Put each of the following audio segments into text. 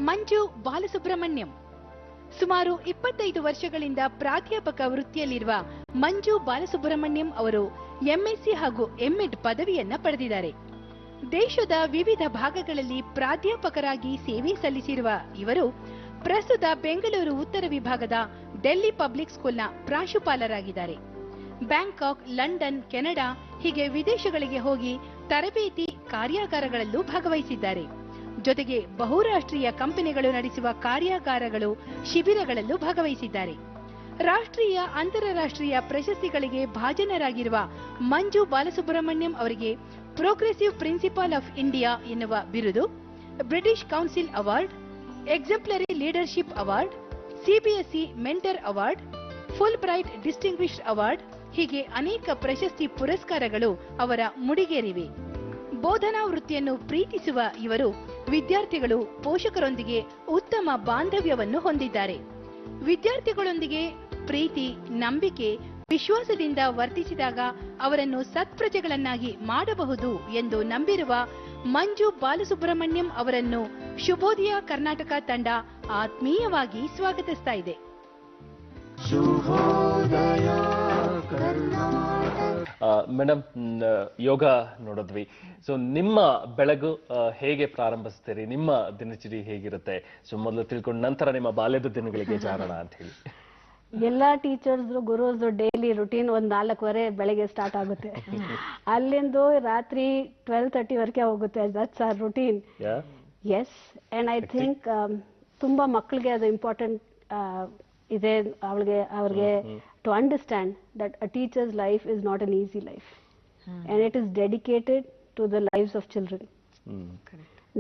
ಮಂಜು ಬಾಲಸುಬ್ರಹ್ಮಣ್ಯಂ. ಸುಮಾರು 25 ವರ್ಷಗಳಿಂದ ಪ್ರಾಧ್ಯಾಪಕ ವೃತ್ತಿಯಲ್ಲಿರುವ ಮಂಜು ಬಾಲಸುಬ್ರಹ್ಮಣ್ಯಂ ಅವರು ಎಂಎಸ್ಸಿ ಹಾಗೂ ಎಂಎಡ್ ಪದವಿಯನ್ನ ಪಡೆದಿದ್ದಾರೆ. ದೇಶದ ವಿವಿಧ ಭಾಗಗಳಲ್ಲಿ ಪ್ರಾಧ್ಯಾಪಕರಾಗಿ ಸೇವೆ ಸಲ್ಲಿಸಿರುವ ಇವರು ಪ್ರಸ್ತುತ ಬೆಂಗಳೂರು ಉತ್ತರ ವಿಭಾಗದ ಡೆಲ್ಲಿ ಪಬ್ಲಿಕ್ ಸ್ಕೂಲ್ನ ಪ್ರಾಂಶುಪಾಲರಾಗಿದ್ದಾರೆ. ಬ್ಯಾಂಕಾಕ್, ಲಂಡನ್, ಕೆನಡಾ ಹೀಗೆ ವಿದೇಶಗಳಿಗೆ ಹೋಗಿ ತರಬೇತಿ ಕಾರ್ಯಾಗಾರಗಳಲ್ಲೂ ಭಾಗವಹಿಸಿದ್ದಾರೆ. ಜೊತೆಗೆ ಬಹುರಾಷ್ಟ್ರೀಯ ಕಂಪನಿಗಳು ನಡೆಸುವ ಕಾರ್ಯಾಗಾರಗಳು, ಶಿಬಿರಗಳಲ್ಲೂ ಭಾಗವಹಿಸಿದ್ದಾರೆ. ರಾಷ್ಟ್ರೀಯ, ಅಂತಾರಾಷ್ಟ್ರೀಯ ಪ್ರಶಸ್ತಿಗಳಿಗೆ ಭಾಜನರಾಗಿರುವ ಮಂಜು ಬಾಲಸುಬ್ರಹ್ಮಣ್ಯಂ ಅವರಿಗೆ ಪ್ರೋಗ್ರೆಸಿವ್ ಪ್ರಿನ್ಸಿಪಾಲ್ ಆಫ್ ಇಂಡಿಯಾ ಎನ್ನುವ ಬಿರುದು, British council award, exemplary leadership award, CBSE mentor award, Fulbright distinguished award ಹೀಗೆ ಅನೇಕ ಪ್ರಶಸ್ತಿ ಪುರಸ್ಕಾರಗಳು ಅವರ ಮುಡಿಗೇರಿವೆ. ಬೋಧನಾ ವೃತ್ತಿಯನ್ನು ಪ್ರೀತಿಸುವ ಇವರು ವಿದ್ಯಾರ್ಥಿಗಳು, ಪೋಷಕರೊಂದಿಗೆ ಉತ್ತಮ ಬಾಂಧವ್ಯವನ್ನು ಹೊಂದಿದ್ದಾರೆ. ವಿದ್ಯಾರ್ಥಿಗಳೊಂದಿಗೆ ಪ್ರೀತಿ, ನಂಬಿಕೆ, ವಿಶ್ವಾಸದಿಂದ ವರ್ತಿಸಿದಾಗ ಅವರನ್ನು ಸತ್ಪ್ರಜೆಗಳನ್ನಾಗಿ ಮಾಡಬಹುದು ಎಂದು ನಂಬಿರುವ ಮಂಜು ಬಾಲಸುಬ್ರಹ್ಮಣ್ಯಂ ಅವರನ್ನು ಶುಭೋದಯ ಕರ್ನಾಟಕ ತಂಡ ಆತ್ಮೀಯವಾಗಿ ಸ್ವಾಗತಿಸ್ತಾ ಇದೆ. ಮೇಡಮ್, ಯೋಗ ನೋಡಿದ್ವಿ. ಸೊ ನಿಮ್ಮ ಬೆಳಗು ಹೇಗೆ ಪ್ರಾರಂಭಿಸ್ತೀರಿ? ನಿಮ್ಮ ದಿನಚರಿ ಹೇಗಿರುತ್ತೆ? ಸೊ ಮೊದಲು ತಿಳ್ಕೊಂಡು ನಂತರ ನಿಮ್ಮ ಬಾಲ್ಯದ ದಿನಗಳಿಗೆ ಜಾರೋಣ ಅಂತ ಹೇಳಿ. ಎಲ್ಲಾ ಟೀಚರ್ಸ್ ಗುರುಸ್ ಡೈಲಿ ರುಟೀನ್ 4:15 ಬೆಳಗ್ಗೆ ಸ್ಟಾರ್ಟ್ ಆಗುತ್ತೆ. ಅಲ್ಲಿಂದ ರಾತ್ರಿ 12:30 ವರೆಗೆ ಹೋಗುತ್ತೆ. That's our routine. Yes, and I think ತುಂಬಾ ಮಕ್ಕಳಿಗೆ ಅದು ಇಂಪಾರ್ಟೆಂಟ್ ಇದೆ. ಅವ್ರಿಗೆ to understand that a teacher's life is not an easy life and it is dedicated to the lives of children.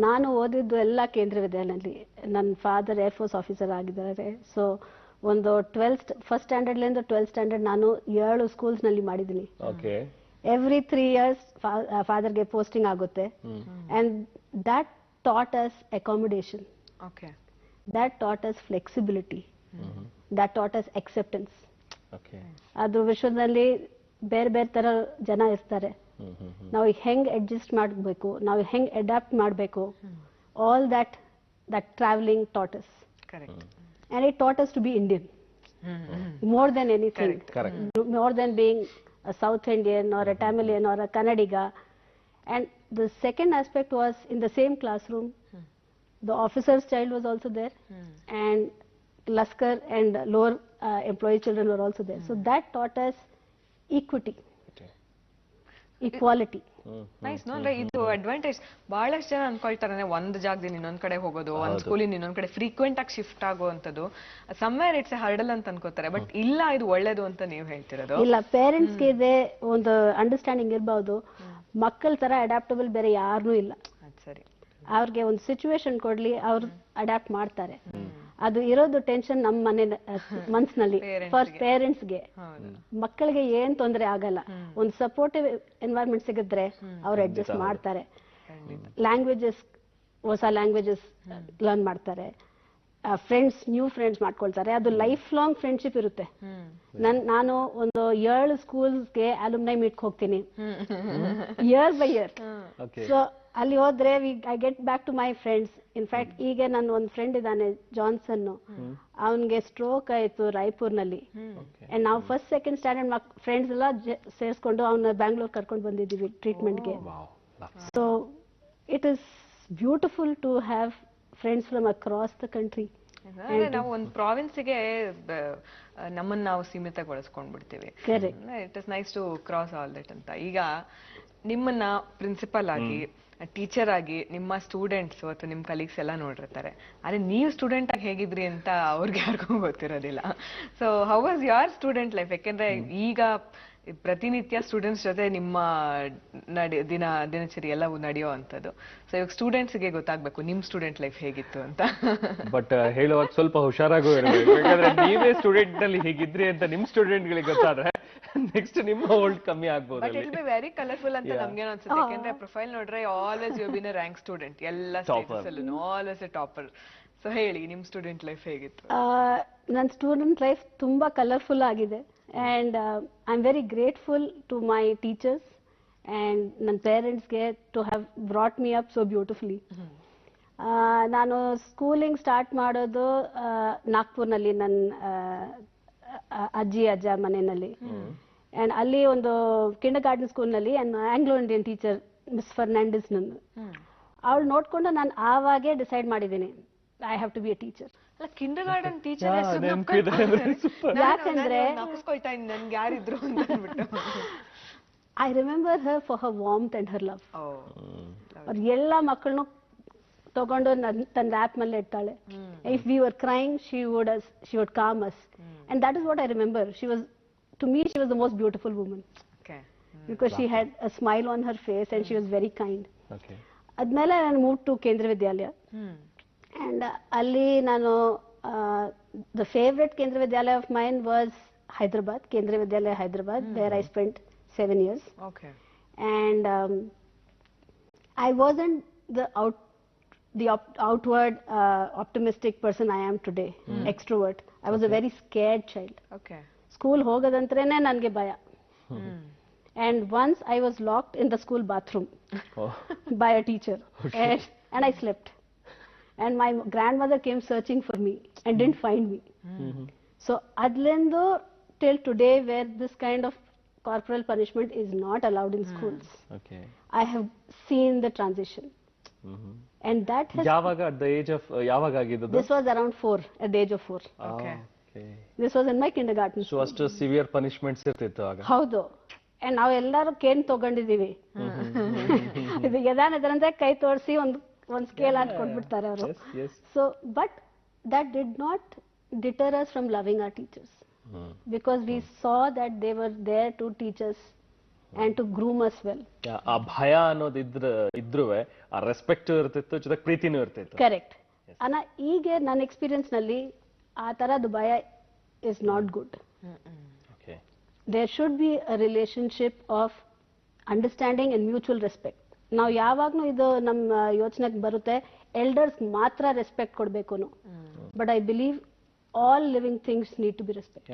ನಾನು ಓದಿದ್ದು ಎಲ್ಲ ಕೇಂದ್ರ ವಿದ್ಯಾಲಯದಲ್ಲಿ. ನನ್ನ ಫಾದರ್ ಏರ್ಫೋರ್ಸ್ ಆಫೀಸರ್ ಆಗಿದ್ದಾರೆ. ಸೊ ಒಂದು ಫಸ್ಟ್ ಸ್ಟ್ಯಾಂಡರ್ಡ್ ಲಿಂದ 12th ಸ್ಟ್ಯಾಂಡರ್ಡ್ ನಾನು 7 ಸ್ಕೂಲ್ಸ್ ನಲ್ಲಿ ಮಾಡಿದ್ದೀನಿ. ಎವ್ರಿ 3 years ಫಾದರ್ಗೆ ಪೋಸ್ಟಿಂಗ್ ಆಗುತ್ತೆ. And that taught us accommodation. That taught us flexibility. That taught us acceptance. ಅದು ವಿಶ್ವದಲ್ಲಿ ಬೇರೆ ಬೇರೆ ತರ ಜನ ಇರ್ತಾರೆ. ನಾವು ಹೆಂಗ್ ಅಡ್ಜಸ್ಟ್ ಮಾಡಬೇಕು, ನಾವು ಹೆಂಗ್ ಅಡಾಪ್ಟ್ ಮಾಡಬೇಕು, all that traveling taught us. Correct. And it taught us to be Indian. More than anything. Correct. More than being a South Indian or a Tamilian or a Kannadiga. And the second aspect was in the same classroom, the officer's child was also there, and Laskar and lower employee children were also there. So that taught us equity, equality. Nice. ನೋಡ್ರೆ ಇದು advantage. ಬಹಳಷ್ಟು ಜನ ಅನ್ಕೊಳ್ತಾರೆ ಒಂದ್ ಜಾಗದಿಂದ ಇನ್ನೊಂದ್ ಕಡೆ ಹೋಗೋದು, ಒಂದ್ ಸ್ಕೂಲಿಂದ ಇನ್ನೊಂದ್ ಕಡೆ ಫ್ರೀಕ್ವೆಂಟ್ ಆಗಿ ಶಿಫ್ಟ್ ಆಗುವಂತದ್ದು ಸಮ್ವೇರ್ ಇಟ್ಸ್ ಎ ಹರ್ಡಲ್ ಅಂತ ಅನ್ಕೋತಾರೆ. ಬಟ್ ಇಲ್ಲ, ಇದು ಒಳ್ಳೇದು ಅಂತ ನೀವು ಹೇಳ್ತಿರೋದು. ಇಲ್ಲ, ಪೇರೆಂಟ್ಸ್ಗೆ ಇದೆ ಒಂದು ಅಂಡರ್ಸ್ಟ್ಯಾಂಡಿಂಗ್ ಇರಬಹುದು. ಮಕ್ಕಳ ತರ ಅಡಾಪ್ಟಬಲ್ ಬೇರೆ ಯಾರು ಇಲ್ಲ. ಸರಿ, ಅವ್ರಿಗೆ ಒಂದು ಸಿಚುವೇಶನ್ ಕೊಡ್ಲಿ, ಅವ್ರು ಅಡಾಪ್ಟ್ ಮಾಡ್ತಾರೆ. ಅದು ಇರೋದು ಟೆನ್ಷನ್ ನಮ್ಮ ಮನಸ್ಸಿನಲ್ಲಿ ಫಾರ್ ಪೇರೆಂಟ್ಸ್ಗೆ. ಮಕ್ಕಳಿಗೆ ಏನ್ ತೊಂದರೆ ಆಗಲ್ಲ. ಒಂದು ಸಪೋರ್ಟಿವ್ ಎನ್ವೈರನ್ಮೆಂಟ್ ಸಿಗಿದ್ರೆ ಅವ್ರು ಅಡ್ಜಸ್ಟ್ ಮಾಡ್ತಾರೆ. ಲ್ಯಾಂಗ್ವೇಜಸ್, ಹೊಸ ಲ್ಯಾಂಗ್ವೇಜಸ್ ಲರ್ನ್ ಮಾಡ್ತಾರೆ. ಫ್ರೆಂಡ್ಸ್, ನ್ಯೂ ಫ್ರೆಂಡ್ಸ್ ಮಾಡ್ಕೊಳ್ತಾರೆ. ಅದು ಲೈಫ್ ಲಾಂಗ್ ಫ್ರೆಂಡ್ಶಿಪ್ ಇರುತ್ತೆ. ನಾನು ಒಂದು 7 ಸ್ಕೂಲ್ಸ್ಗೆ ಅಲುಮ್ನೈ ಮೀಟ್ ಹೋಗ್ತೀನಿ, ಇಯರ್ ಬೈ ಇಯರ್. ಸೊ ಅಲ್ಲಿ ಹೋದ್ರೆ I get back to my friends. In fact ಈಗ ನನ್ನ ಒಂದು ಫ್ರೆಂಡ್ ಇದ್ದಾನೆ, ಜಾನ್ಸನ್. ಅವನ್ಗೆ ಸ್ಟ್ರೋಕ್ ಆಯ್ತು ರಾಯ್ಪುರ್ನಲ್ಲಿ. ಅಂಡ್ ನಾವು ಫಸ್ಟ್ ಸೆಕೆಂಡ್ ಸ್ಟ್ಯಾಂಡರ್ಡ್ ಫ್ರೆಂಡ್ಸ್ ಎಲ್ಲ ಸೇರಿಸ್ಕೊಂಡು ಅವನ್ನ ಬ್ಯಾಂಗ್ಳೂರ್ ಕರ್ಕೊಂಡು ಬಂದಿದ್ದೀವಿ ಟ್ರೀಟ್ಮೆಂಟ್ಗೆ. So it is beautiful to have friends from across the country. ನಾವು ಒಂದು ಪ್ರಾವಿನ್ಸ್ಗೆ ನಮ್ಮನ್ನ ನಾವು ಸೀಮಿತಗೊಳಿಸ್ಕೊಂಡ್ಬಿಡ್ತೀವಿ. It is nice to cross all that ಅಂತ. ಈಗ ನಿಮ್ಮನ್ನ ಪ್ರಿನ್ಸಿಪಲ್ ಆಗಿ, ಟೀಚರ್ ಆಗಿ ನಿಮ್ಮ ಸ್ಟೂಡೆಂಟ್ಸ್ ಅಥವಾ ನಿಮ್ ಕಲೀಗ್ಸ್ ಎಲ್ಲ ನೋಡಿರ್ತಾರೆ. ಆದ್ರೆ ನೀವು ಸ್ಟೂಡೆಂಟ್ ಆಗಿ ಹೇಗಿದ್ರಿ ಅಂತ ಅವ್ರಿಗೆ ಯಾರಿಗೂ ಗೊತ್ತಿರೋದಿಲ್ಲ. So how was your student life? ಯಾಕೆಂದ್ರೆ ಈಗ ಪ್ರತಿನಿತ್ಯ ಸ್ಟೂಡೆಂಟ್ಸ್ ಜೊತೆ ನಿಮ್ಮ ದಿನಚರಿ ಎಲ್ಲವೂ ನಡೆಯೋ ಅಂತದ್ದು. ಸೊ ಇವಾಗ ಸ್ಟೂಡೆಂಟ್ಸ್ಗೆ ಗೊತ್ತಾಗ್ಬೇಕು ನಿಮ್ ಸ್ಟೂಡೆಂಟ್ ಲೈಫ್ ಹೇಗಿತ್ತು ಅಂತ. ಬಟ್ ಹೇಳುವಾಗ ಸ್ವಲ್ಪ ಹುಷಾರಾಗೂ ಇರಬೇಕು. ಯಾಕಂದ್ರೆ ನೀವೇ ಸ್ಟೂಡೆಂಟ್ ನಲ್ಲಿ ಹೇಗಿದ್ರಿ ಅಂತ ನಿಮ್ ಸ್ಟೂಡೆಂಟ್ ಗಳಿಗೆ ಗೊತ್ತಾದ್ರೆ ನೆಕ್ಸ್ಟ್ ನಿಮ್ಮ ಹೋಲ್ಡ್ ಕಮ್ಮಿ ಆಗ್ಬೋದು. But it be very colourful ಅಂತ ನಮ್ಗೆ ಅನ್ಸುತ್ತೆ. ಯಾಕಂದ್ರೆ ಪ್ರೊಫೈಲ್ ನೋಡ್ರೆ always you been a rank student, ಎಲ್ಲ ಸ್ಟೇಟಸ್ ಅಲ್ಲೂ ಆಲ್ವೇಸ್ ಎ ಟಾಪರ್. ಸೊ ಹೇಳಿ, ನಿಮ್ ಸ್ಟೂಡೆಂಟ್ ಲೈಫ್ ಹೇಗಿತ್ತು? ನನ್ನ ಸ್ಟೂಡೆಂಟ್ ಲೈಫ್ ತುಂಬಾ ಕಲರ್ಫುಲ್ ಆಗಿದೆ. And I'm very grateful to my teachers and ನನ್ನ ಪೇರೆಂಟ್ಸ್ಗೆ to have brought me up so beautifully. ನಾನು ಸ್ಕೂಲಿಂಗ್ ಸ್ಟಾರ್ಟ್ ಮಾಡೋದು ನಾಗ್ಪುರ್ನಲ್ಲಿ ನನ್ನ ಅಜ್ಜಿ ಅಜ್ಜ ಮನೆಯಲ್ಲಿ. ಅಂಡ್ ಅಲ್ಲಿ ಒಂದು ಕಿಂಡರ್ ಗಾರ್ಡನ್ ಸ್ಕೂಲ್ನಲ್ಲಿ Anglo Indian teacher miss Fernandes ನನ್ನ, ಅವಳು ನೋಡ್ಕೊಂಡು ನಾನು ಆವಾಗೇ ಡಿಸೈಡ್ ಮಾಡಿದ್ದೀನಿ I have to be a teacher. Kindergarten teacher ಯಾಕಂದ್ರೆ ನಾಪಿಸ್ಕೊಳ್ತಾ ಇದ್ದೀನಿ ನನ್ಗೆ ಯಾರಿದ್ರು ಅಂತ ಅಂದ್ಬಿಟ್ಟು. I remember her for her warmth and her love. ಅವ್ರು ಎಲ್ಲ ಮಕ್ಕಳನ್ನು ತಗೊಂಡು ತನ್ನ ಲ್ಯಾಪ್ ಮೇಲೆ ಇಡ್ತಾಳೆ. If we were crying she would calm us, and that is what I remember. She was, to me she was the most beautiful woman because she had a smile on her face and she was very kind. ಅದ್ಮೇಲೆ ನಾನು move to ಕೇಂದ್ರ ವಿದ್ಯಾಲಯ. And ಅಲ್ಲಿ ನಾನು the favorite Kendra Vidyalaya of mine was Hyderabad, Kendra Vidyalaya Hyderabad. There I spent 7 years. Okay. And I wasn't the outward optimistic person I am today, extrovert. I was a very scared child. Okay. School ಹೋಗೋದಂತ್ರೇನೆ ನನಗೆ ಭಯ. And once I was locked in the school bathroom by a teacher. And I slept. And my grandmother came searching for me and didn't find me. So adlindu till today, where this kind of corporal punishment is not allowed in schools, I have seen the transition. And that has ಯಾವಾಗ at the age of ಯಾವಾಗ ಆಗಿದ್ದು? This was around 4, at the age of 4. Okay. This was in my kindergarten. So ಅಷ್ಟು severe punishments ಇರ್ತಿತ್ತು ಆಗ? ಹೌದು. And ನಾವು ಎಲ್ಲರೂ Kane ತಗೊಂಡಿದ್ದೀವಿ. ಇದು ಎದಾನಂದ್ರೆ ಕೈ ತೋರಿಸಿ ಒಂದು ಸ್ಕೇಲ್ ಅಂತ ಕೊಟ್ಬಿಡ್ತಾರೆ ಅವರು. So but that did not deter us from loving our teachers, because we saw that they were there to teach us and to groom us well. ಆ ಭಯ ಅನ್ನೋದು ಇದ್ರುವೆ ಆ ರೆಸ್ಪೆಕ್ಟ್ ಇರ್ತಿತ್ತು, ಜೊತೆಗೆ ಪ್ರೀತಿನೂ ಇರ್ತಿತ್ತು. ಕರೆಕ್ಟ್. ಅನ್ನ ಈಗ ನನ್ನ ಎಕ್ಸ್ಪೀರಿಯನ್ಸ್ ನಲ್ಲಿ ಆ ತರದ್ದು ಭಯ is not good. There should be a relationship of understanding and mutual respect. ನಾವು ಯಾವಾಗ್ಲೂ ಇದು ನಮ್ಮ ಯೋಚನೆಗೆ ಬರುತ್ತೆ, ಎಲ್ಡರ್ಸ್ ಮಾತ್ರ ರೆಸ್ಪೆಕ್ಟ್ ಕೊಡಬೇಕು. But I believe all living things need to be respect.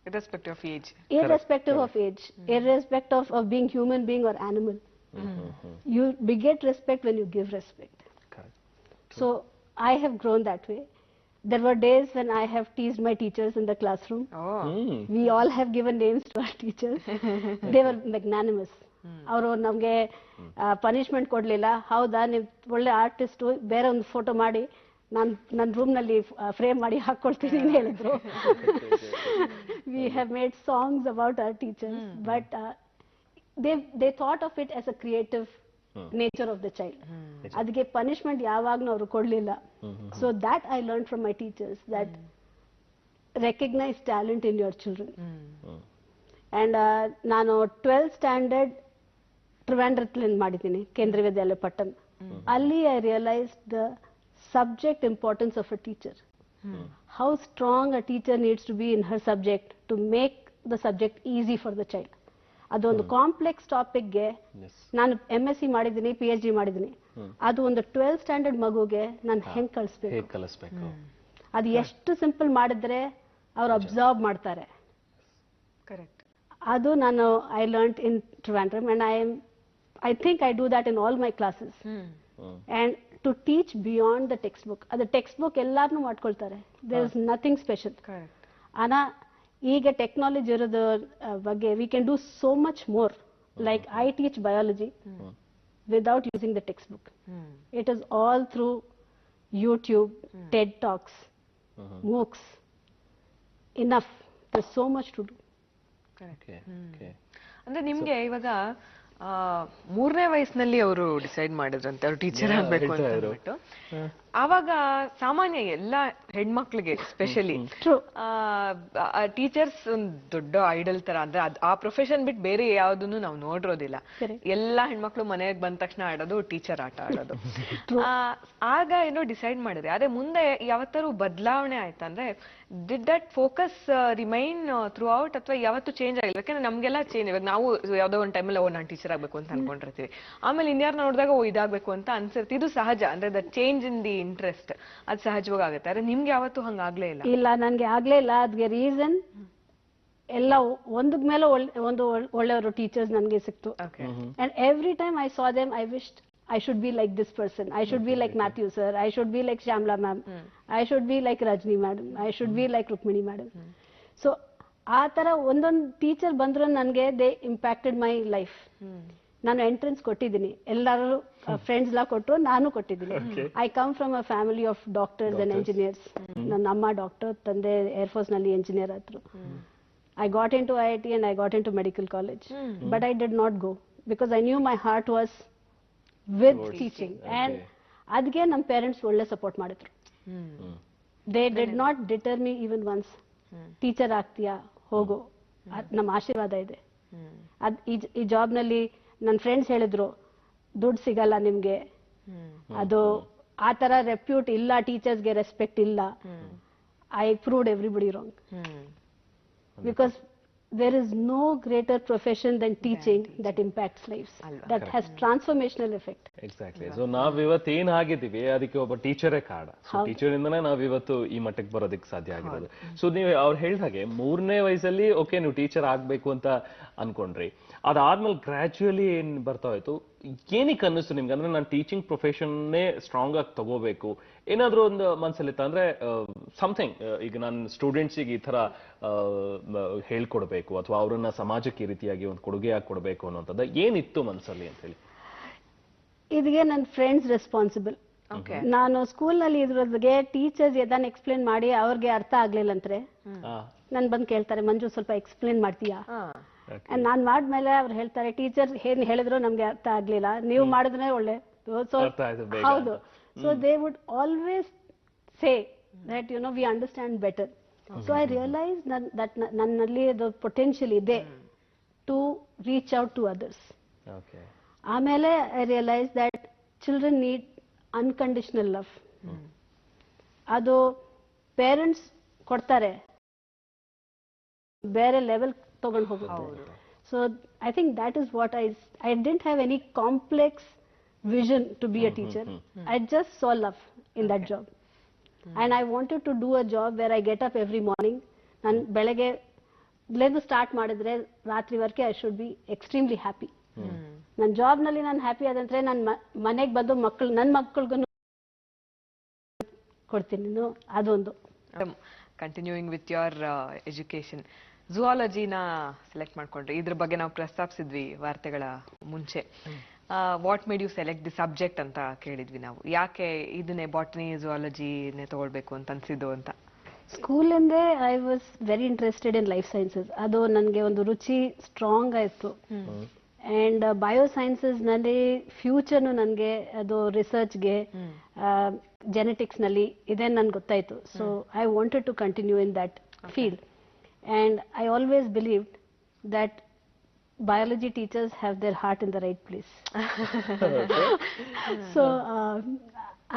Irrespective of age. Irrespective of age, irrespective of being human being or animal. You beget respect when you give respect. So I have grown that way. There were days when I have teased my teachers in the classroom. We all have given names to our teachers. They were magnanimous. ಅವರು ನಮಗೆ punishment ಕೊಡ್ಲಿಲ್ಲ. ಹೌದಾ, ನೀವು ಒಳ್ಳೆ artist, ಬೇರೆ ಒಂದು photo ಮಾಡಿ ನನ್ನ ರೂಮ್ನಲ್ಲಿ ಫ್ರೇಮ್ ಮಾಡಿ ಹಾಕೊಳ್ತೀನಿ ಅಂತ ಹೇಳಿದ್ರು. We have made songs about our teachers, but they thought of it as a creative nature of the child. ಅದಕ್ಕೆ ಪನಿಷ್ಮೆಂಟ್ ಯಾವಾಗ್ಲೂ ಅವರು ಕೊಡ್ಲಿಲ್ಲ. So that I learn from my teachers, that recognise talent in your children. And ನಾನು 12th standard ಟ್ರಿವಾಂಡ್ರತ್ಲಿಂದ ಮಾಡಿದ್ದೀನಿ, ಕೇಂದ್ರ ವಿದ್ಯಾಲಯ ಪಟ್ಟಣ. ಅಲ್ಲಿ I realise the subject importance of a teacher. How strong a teacher needs to be in her subject to make the subject easy for the child. ಅದೊಂದು complex ಟಾಪಿಕ್ಗೆ ನಾನು MSc ಮಾಡಿದ್ದೀನಿ, PhD ಮಾಡಿದ್ದೀನಿ. ಅದು ಒಂದು 12th ಸ್ಟ್ಯಾಂಡರ್ಡ್ ಮಗುಗೆ ನಾನು ಹೆಂಗ್ ಕಳಿಸ್ಬೇಕು? ಅದು ಎಷ್ಟು ಸಿಂಪಲ್ ಮಾಡಿದ್ರೆ ಅವ್ರು ಅಬ್ಸರ್ವ್ ಮಾಡ್ತಾರೆ. Correct. ಅದು ನಾನು I learned in Trivandrum, and I think I do that in all my classes. And to teach beyond the textbook. ಅದು ಟೆಕ್ಸ್ಟ್ ಬುಕ್ ಎಲ್ಲಾರನ್ನೂ ಮಾಡ್ಕೊಳ್ತಾರೆ. there is nothing special. ಆನ ಈಗ ಟೆಕ್ನಾಲಜಿ ಇರೋದ್ರ ಬಗ್ಗೆ we can do so much more. Like I teach biology without using the textbook. It is all through YouTube, TED Talks, MOOCs. Enough. There's so much to do. ಅಂದ್ರೆ ನಿಮ್ಗೆ ಇವಾಗ 3ನೇ ವಯಸ್ಸಿನಲ್ಲಿ ಅವರು decide ಮಾಡಿದ್ರಂತೆ ಅವ್ರು ಟೀಚರ್ ಆಗ್ಬೇಕು ಅಂತ ಹೇಳ್ಬಿಟ್ಟು. ಆವಾಗ ಸಾಮಾನ್ಯ ಎಲ್ಲ ಹೆಣ್ಮಕ್ಳಿಗೆ ಸ್ಪೆಷಲಿ ಟೀಚರ್ಸ್ ಒಂದು ದೊಡ್ಡ ಐಡಲ್ ತರ, ಅಂದ್ರೆ ಆ ಪ್ರೊಫೆಷನ್ ಬಿಟ್ಟು ಬೇರೆ ಯಾವ್ದನ್ನು ನಾವು ನೋಡಿರೋದಿಲ್ಲ. ಎಲ್ಲಾ ಹೆಣ್ಮಕ್ಳು ಮನೆಗೆ ಬಂದ ತಕ್ಷಣ ಆಡೋದು ಟೀಚರ್ ಆಟ ಆಡೋದು. ಆಗ ಏನೋ ಡಿಸೈಡ್ ಮಾಡಿದ್ರೆ, ಅದೇ ಮುಂದೆ ಯಾವತ್ತಾರು ಬದಲಾವಣೆ ಆಯ್ತಾ? ಅಂದ್ರೆ did that focus remain through out, ಅಥವಾ ಯಾವತ್ತು ಚೇಂಜ್ ಆಗಿಲ್ಲ? ಯಾಕಂದ್ರೆ ನಮ್ಗೆಲ್ಲ ಚೇಂಜ್, ಇವಾಗ ನಾವು ಯಾವ್ದೋ ಒಂದು ಟೈಮಲ್ಲಿ ನಾನು ಟೀಚರ್ ಆಗ್ಬೇಕು ಅಂತ ಅನ್ಕೊಂಡಿರ್ತೀವಿ, ಆಮೇಲೆ ಇನ್ಯಾರು ನೋಡಿದಾಗ ಇದಾಗಬೇಕು ಅಂತ ಅನ್ಸಿರ್ತೀವಿ. ಇದು ಸಹಜ, ಅಂದ್ರೆ the change in the interest ಅದು ಸಹಜವಾಗಿ ಆಗುತ್ತೆ. ಆದ್ರೆ ನಿಮ್ಗೆ ಯಾವತ್ತೂ ಹಂಗಾಗ್ಲೇ ಇಲ್ಲ? ಇಲ್ಲ, ನನ್ಗೆ ಆಗ್ಲೇ ಇಲ್ಲ. ಅದಕ್ಕೆ ರೀಸನ್ ಎಲ್ಲ ಒಂದ್ರ ಮೇಲೆ ಒಂದು ಒಳ್ಳೆಯವರು ಟೀಚರ್ಸ್ ನನ್ಗೆ ಸಿಕ್ತು. And every time I saw them, I wished I should be like this person, I should be like Matthew sir, I should be like Shamla ma'am, I should be like Rajni madam, I should be like Rukmini madam. So ಆ ಥರ ಒಂದೊಂದು teacher ಬಂದ್ರು ನನಗೆ they impacted my life. ನಾನು entrance ಕೊಟ್ಟಿದ್ದೀನಿ, ಎಲ್ಲರೂ friends ಎಲ್ಲ ಕೊಟ್ಟರು, ನಾನು ಕೊಟ್ಟಿದ್ದೀನಿ. I come from a family of doctors and engineers. ನನ್ನ ಅಮ್ಮ ಡಾಕ್ಟರ್, ತಂದೆ ಏರ್ಫೋರ್ಸ್ ನಲ್ಲಿ ಎಂಜಿನಿಯರ್ ಆದ್ರು. I got into IIT and I got into medical college, but I did not go because I knew my heart was with teaching. And adge nam parents olle support ಮಾಡಿದ್ರು. They did not deter me even once. Teacher ಆಗ್ತೀಯಾ, ಹೋಗು, ನಮ್ಮ ಆಶೀರ್ವಾದ ಇದೆ. ಈ job ನಲ್ಲಿ ನನ್ನ friends ಹೇಳಿದ್ರು ದುಡ್ಡು ಸಿಗಲ್ಲ ನಿಮ್ಗೆ, ಅದು ಆ ತರ ರೆಪ್ಯೂಟ್ ಇಲ್ಲ, ಟೀಚರ್ಸ್ಗೆ ರೆಸ್ಪೆಕ್ಟ್ ಇಲ್ಲ. I proved everybody wrong. Because there is no greater profession than teaching that impacts lives, that has transformational effect. Exactly. So ನಾವ್ ಇವತ್ತು ಏನ್ ಆಗಿದ್ದೀವಿ ಅದಕ್ಕೆ ಒಬ್ಬ ಟೀಚರೇ ಕಾರಣ. ಟೀಚರ್ ಇಂದನೇ ನಾವ್ ಇವತ್ತು ಈ ಮಟ್ಟಕ್ಕೆ ಬರೋದಕ್ಕೆ ಸಾಧ್ಯ ಆಗಿರೋದು. ಸೊ ನೀವು ಅವ್ರು ಹೇಳಿದ ಹಾಗೆ 3ನೇ ವಯಸ್ಸಲ್ಲಿ ಓಕೆ ನೀವು ಟೀಚರ್ ಆಗ್ಬೇಕು ಅಂತ ಅನ್ಕೊಂಡ್ರಿ, ಅದಾದ್ಮೇಲೆ ಗ್ರಾಜುಯಲಿ ಏನ್ ಬರ್ತಾ ಹೋಯ್ತು, ಏನಕ್ಕೆ ಅನ್ನಿಸ್ತು ನಿಮ್ಗೆ? ಅಂದ್ರೆ ನಾನು ಟೀಚಿಂಗ್ ಪ್ರೊಫೆಷನ್ನೇ ಸ್ಟ್ರಾಂಗ್ ಆಗಿ ತಗೋಬೇಕು ಏನಾದ್ರೂ ಒಂದು ಮನ್ಸಲ್ಲಿತ್ತ? ಅಂದ್ರೆ ಸಮಥಿಂಗ್, ಈಗ ನಾನು ಸ್ಟೂಡೆಂಟ್ಸಿಗೆ ಈ ತರ ಹೇಳ್ಕೊಡ್ಬೇಕು ಅಥವಾ ಅವ್ರನ್ನ ಸಮಾಜಕ್ಕೆ ಈ ರೀತಿಯಾಗಿ ಒಂದು ಕೊಡುಗೆಯಾಗಿ ಕೊಡ್ಬೇಕು ಅನ್ನೋಂಥದ್ದು ಏನಿತ್ತು ಮನ್ಸಲ್ಲಿ ಅಂತ ಹೇಳಿ? ಇದಕ್ಕೆ ನನ್ನ ಫ್ರೆಂಡ್ಸ್ ರೆಸ್ಪಾನ್ಸಿಬಲ್. ನಾನು ಸ್ಕೂಲ್ ನಲ್ಲಿ ಇದ್ರೊಳಗೆ ಟೀಚರ್ಸ್ ಎದಾನ ಎಕ್ಸ್ಪ್ಲೇನ್ ಮಾಡಿ ಅವ್ರಿಗೆ ಅರ್ಥ ಆಗ್ಲಿಲ್ಲ ಅಂದ್ರೆ ನನ್ ಬಂದು ಕೇಳ್ತಾರೆ, ಮಂಜು ಸ್ವಲ್ಪ ಎಕ್ಸ್ಪ್ಲೇನ್ ಮಾಡ್ತೀಯಾ? ನಾನ್ ಮಾಡ್ಮೇಲೆ ಅವ್ರು ಹೇಳ್ತಾರೆ, ಟೀಚರ್ ಏನ್ ಹೇಳಿದ್ರು ನಮ್ಗೆ ಅರ್ಥ ಆಗ್ಲಿಲ್ಲ, ನೀವು ಮಾಡಿದ್ರೆ ಒಳ್ಳೆ. ಹೌದು. So they would always say that you know we understand better. So I realise that ನನ್ನಲ್ಲಿ ಅದು ಪೊಟೆನ್ಷಿಯಲ್ ಇದೆ to reach out to others. ಆಮೇಲೆ I realise that children need unconditional love. ಅದು ಪೇರೆಂಟ್ಸ್ ಕೊಡ್ತಾರೆ, ಬೇರೆ ಲೆವೆಲ್ ತಗೊಂಡು ಹೋಗುತ್ತೆ. So I think that is what I didn't have any complex vision to be a teacher. I just saw love in that job. And I wanted to do a job where I get up every morning. ನಾನು ಬೆಳಗ್ಗೆ ಲೆದ್ದು start ಮಾಡಿದ್ರೆ ರಾತ್ರಿವರೆಗೆ I should be extremely happy. ನನ್ನ ಜಾಬ್ನಲ್ಲಿ ನಾನು happy ಆದಂದ್ರೆ ನನ್ನ ಮನೆಗೆ ಬಂದು ನನ್ನ ಮಕ್ಕಳಿಗೂ ಕೊಡ್ತೀನಿ. ಅದೊಂದು. ಕಂಟಿನ್ಯೂಯಿಂಗ್ ವಿತ್ ಯೋರ್ ಎಜುಕೇಶನ್, ಝುವಾಲಜಿನ ಸೆಲೆಕ್ಟ್ ಮಾಡ್ಕೊಂಡ್ರಿ. ಇದ್ರ ಬಗ್ಗೆ ನಾವು ಪ್ರಸ್ತಾಪಿಸಿದ್ವಿ ವಾರ್ತೆಗಳ ಮುಂಚೆ. What made you select the subject ಅಂತ ಕೇಳಿದ್ವಿ ನಾವು. ಯಾಕೆ ಇದನ್ನೇ ಬಾಟನಿ ಝುವಾಲಜಿನೇ ತಗೊಳ್ಬೇಕು ಅಂತ ಅನ್ಸಿದ್ದು ಅಂತ? ಸ್ಕೂಲಿಂದ I was very interested in life sciences. ಅದು ನನಗೆ ಒಂದು ರುಚಿ ಸ್ಟ್ರಾಂಗ್ ಆಯಿತು. ಅಂಡ್ ಬಯೋಸೈನ್ಸಸ್ ನಲ್ಲಿ ಫ್ಯೂಚರ್ನು ನನಗೆ ಅದು ರಿಸರ್ಚ್ಗೆ ಜೆನೆಟಿಕ್ಸ್ ನಲ್ಲಿ ಇದೆ ನನ್ಗೆ ಗೊತ್ತಾಯ್ತು. So I wanted to continue in that field. And I always believed that biology teachers have their heart in the right place. So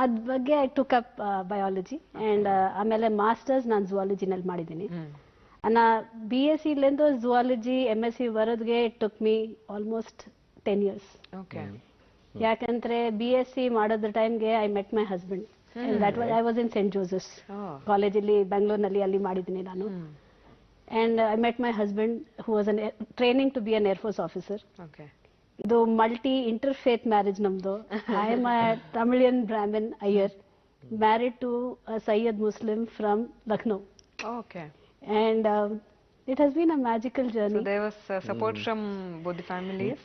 ad ಬಗ್ಗೆ I took up biology and ಆಮೇಲೆ masters ನಾನು zoology ನಲ್ಲಿ ಮಾಡಿದ್ದೀನಿ. ನಾ BSc ಲಿಂದ zoology MSc ಬರೋದಕ್ಕೆ it took me almost 10 years. Okay. ಯಾಕಂದ್ರೆ BSc ಮಾಡೋದ್ರ ಟೈಮ್ಗೆ I met my husband and that was I was in St. Joseph's college ಅಲ್ಲಿ ಬೆಂಗಳೂರಿನಲ್ಲಿ ಅಲ್ಲಿ ಮಾಡಿದ್ದೀನಿ ನಾನು. And I met my husband who was training to be an Air Force officer. Okay. ಇದು multi interfaith marriage ನಮ್ದು. I am a Tamilian Brahmin Iyer married to a Sayyid Muslim from Lucknow. Okay. And it has been a magical journey. So there was support from both the families?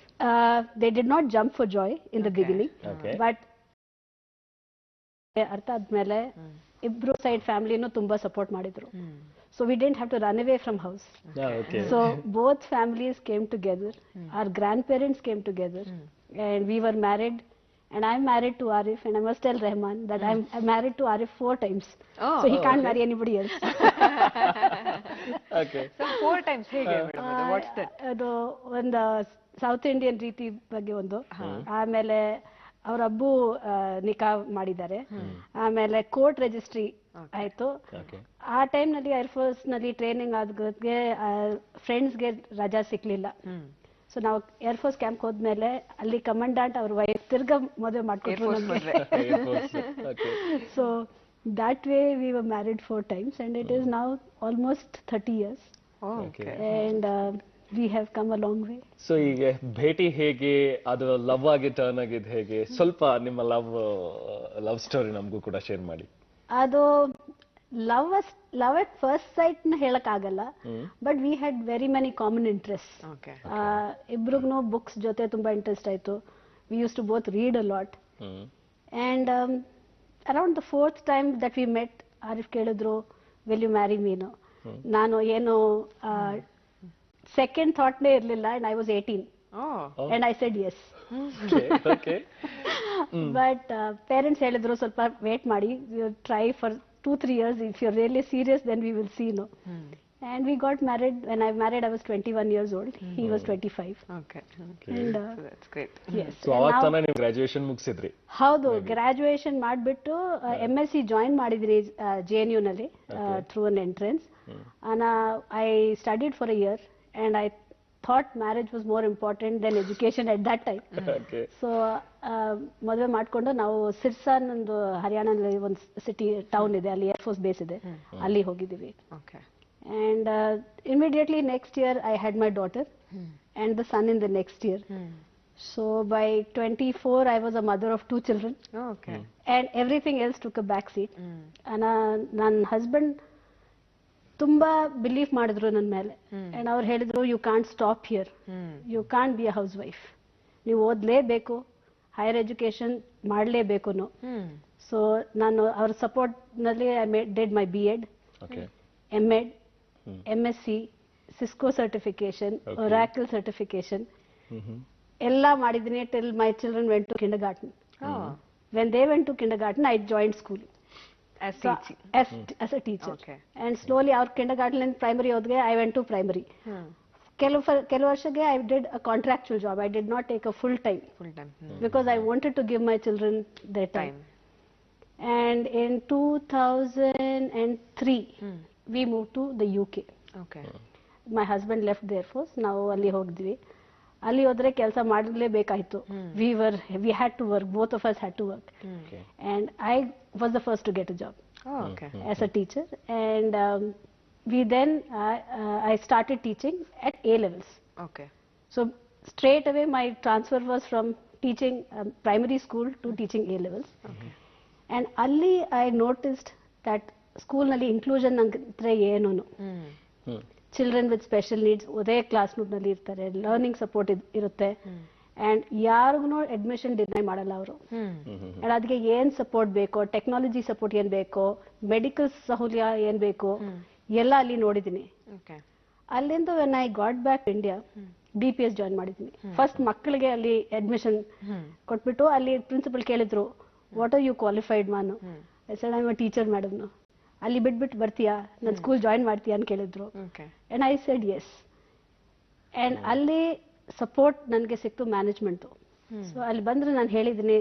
They did not jump for joy in the beginning. Okay. But ಅರ್ಥ ಆದ್ಮೇಲೆ ಇಬ್ರು side ಫ್ಯಾಮಿಲಿನೂ ತುಂಬಾ support ಮಾಡಿದ್ರು. So we didn't have to run away from house. Okay. So both families came together. Our grandparents came together, and we were married. And I'm married to Arif, and I must tell Rahman that I'm married to Arif 4 times. Oh, so he can't marry anybody else. Okay. So 4 times ಹೇಗೆ madam? What's that? ಅದು ಒಂದು south Indian ರೀತಿ ಬಗ್ಗೆ ಒಂದು. ಆಮೇಲೆ ಅವ್ರ ಅಬ್ಬು ನಿಕಾ ಮಾಡಿದ್ದಾರೆ. ಆಮೇಲೆ ಕೋರ್ಟ್ ರಿಜಿಸ್ಟ್ರಿ ಆಯ್ತು. ಆ ಟೈಮ್ ನಲ್ಲಿ ಏರ್ಫೋರ್ಸ್ ನಲ್ಲಿ ಟ್ರೈನಿಂಗ್ ಆದ್ಗೆ ಫ್ರೆಂಡ್ಸ್ಗೆ ರಜಾ ಸಿಕ್ಲಿಲ್ಲ. ಸೊ ನಾವು ಏರ್ಫೋರ್ಸ್ ಕ್ಯಾಂಪ್ ಹೋದ್ಮೇಲೆ ಅಲ್ಲಿ ಕಮಾಂಡೆಂಟ್ ಅವ್ರ ವೈಫ್ ತಿರ್ಗಾ ಮದುವೆ ಮಾಡ್ಕೊಟ್ರು ನಮ್ಗೆ. So that way we were married 4 times and it is now almost 30 years. Okay. And we have come a long way. So ಈಗ ಭೇಟಿ ಹೇಗೆ, ಅದು ಲವ್ ಆಗಿ ಟರ್ನ್ ಆಗಿದ್ದು ಹೇಗೆ, ಸ್ವಲ್ಪ ನಿಮ್ಮ ಲವ್ ಸ್ಟೋರಿ ನಮಗೂ ಕೂಡ ಶೇರ್ ಮಾಡಿ. ಅದು ಲವ್ at ಫಸ್ಟ್ ಸೈಟ್ ಹೇಳಕ್ ಆಗಲ್ಲ, but we had very many common interest. Okay. ಇಬ್ರಿಗೂ ಬುಕ್ಸ್ ಜೊತೆ ತುಂಬಾ ಇಂಟ್ರೆಸ್ಟ್ ಆಯ್ತು. We use to both read a lot. And around the fourth time that we met, Arif ಕೇಳಿದ್ರು ವಿಲ್ ಯು ಮ್ಯಾರಿ ಮೀನು. ನಾನು ಏನು ಸೆಕೆಂಡ್ ಥಾಟ್ನೇ ಇರಲಿಲ್ಲ, and I was 18 and I said yes. But parents ಹೇಳಿದ್ರು ಸ್ವಲ್ಪ ವೇಟ್ ಮಾಡಿ, try for 2-3 years. If you're really serious, then we will see, no. And we got married. When I married, I was 21 years old. He was 25. Okay. And So that's great. yes. So ಅವಾಗ ತಾನೇ ನೀವು graduation ಮುಗಿಸಿದ್ರಿ? ಹೌದು, graduation ಮಾಡಿಬಿಟ್ಟು MSc join ಮಾಡಿದ್ರಿ JNU ನಲ್ಲಿ through an entrance. I studied for a year and I thought marriage was more important than education at that time. Okay. So ಮದುವೆ ಮಾಡ್ಕೊಂಡು ನಾವು ಸಿರ್ಸಾನ್ ಒಂದು ಹರಿಯಾಣದಲ್ಲಿ ಒಂದು ಸಿಟಿ ಟೌನ್ ಇದೆ, ಅಲ್ಲಿ ಏರ್ಫೋರ್ಸ್ ಬೇಸ್ ಇದೆ, ಅಲ್ಲಿ ಹೋಗಿದ್ದೀವಿ. Okay. And immediately next year I had my daughter and the son in the next year. So by 24 I was a mother of 2 children. Oh, okay. And everything else took a back seat. ನನ್ನ husband ತುಂಬಾ belief ಮಾಡಿದ್ರು ನನ್ನ ಮೇಲೆ. And ಅವ್ರು ಹೇಳಿದ್ರು, you can't stop here, you can't be a housewife, ನೀವು ಓದ್ಲೇಬೇಕು, higher education ಮಾಡಲೇಬೇಕು. ಸೊ ನಾನು ಅವ್ರ ಸಪೋರ್ಟ್ ನಲ್ಲಿ I did my BEd, M.Ed, MSc, Cisco certification, Oracle certification, ಎಲ್ಲ ಮಾಡಿದ್ದೀನಿ till my children went to kindergarten. When they went to kindergarten, I joined school. As So, teaching. as a teacher. Okay. And slowly our kindergarten and primary ಹೋದ್ಗೆ I went to primary. ಕೆಲವು ವರ್ಷಕ್ಕೆ I did a contractual job. I did not take a full time Full time. because I wanted to give my children their time. And in 2003, we moved to the UK. Okay. My husband left the Air Force. ನಾವು ಅಲ್ಲಿ ಹೋಗಿದ್ವಿ. ಅಲ್ಲಿ ಹೋದ್ರೆ ಕೆಲಸ ಮಾಡಲೇಬೇಕಾಯ್ತು. We had to work. Both of us had to work. And I was the first to get a job as a teacher. And we then I started teaching at A levels. Okay. So straight away my transfer was from teaching primary school to teaching A levels. And ಅಲ್ಲಿ I noticed that school ನಲ್ಲಿ inclusion ಅಂದ್ರೆ ಏನು, children with special needs ಅದೇ class ನಲ್ಲಿ ಇರ್ತಾರೆ, learning support ಇರುತ್ತೆ, and ಯಾರಿಗೂ admission deny ಮಾಡಲ್ಲ ಅವರು. ಅಂಡ್ ಅದಕ್ಕೆ ಏನ್ ಸಪೋರ್ಟ್ ಬೇಕೋ, ಟೆಕ್ನಾಲಜಿ ಸಪೋರ್ಟ್ ಏನ್ ಬೇಕೋ, ಮೆಡಿಕಲ್ ಸೌಲಭ್ಯ ಏನ್ ಬೇಕೋ ಎಲ್ಲ ಅಲ್ಲಿ ನೋಡಿದೀನಿ. ಅಲ್ಲಿಂದ when I got back India, BPS join ಮಾಡಿದ್ದೀನಿ. ಫಸ್ಟ್ ಮಕ್ಕಳಿಗೆ ಅಲ್ಲಿ ಅಡ್ಮಿಷನ್ ಕೊಟ್ಬಿಟ್ಟು ಅಲ್ಲಿ ಪ್ರಿನ್ಸಿಪಲ್ ಕೇಳಿದ್ರು, ವಾಟ್ ಆರ್ ಯು ಕ್ವಾಲಿಫೈಡ್ ಮಾನು? I said I am a teacher madam. ಅಲ್ಲಿ ಬಿಟ್ಬಿಟ್ಟು ಬರ್ತೀಯಾ, ನನ್ನ ಸ್ಕೂಲ್ ಜಾಯಿನ್ ಮಾಡ್ತೀಯಾ ಅಂತ ಕೇಳಿದ್ರು. And I said yes. And ಅಲ್ಲಿ ಸಪೋರ್ಟ್ ನನಗೆ ಸಿಕ್ತು ಮ್ಯಾನೇಜ್ಮೆಂಟು. ಸೊ ಅಲ್ಲಿ ಬಂದ್ರೆ ನಾನು ಹೇಳಿದ್ದೀನಿ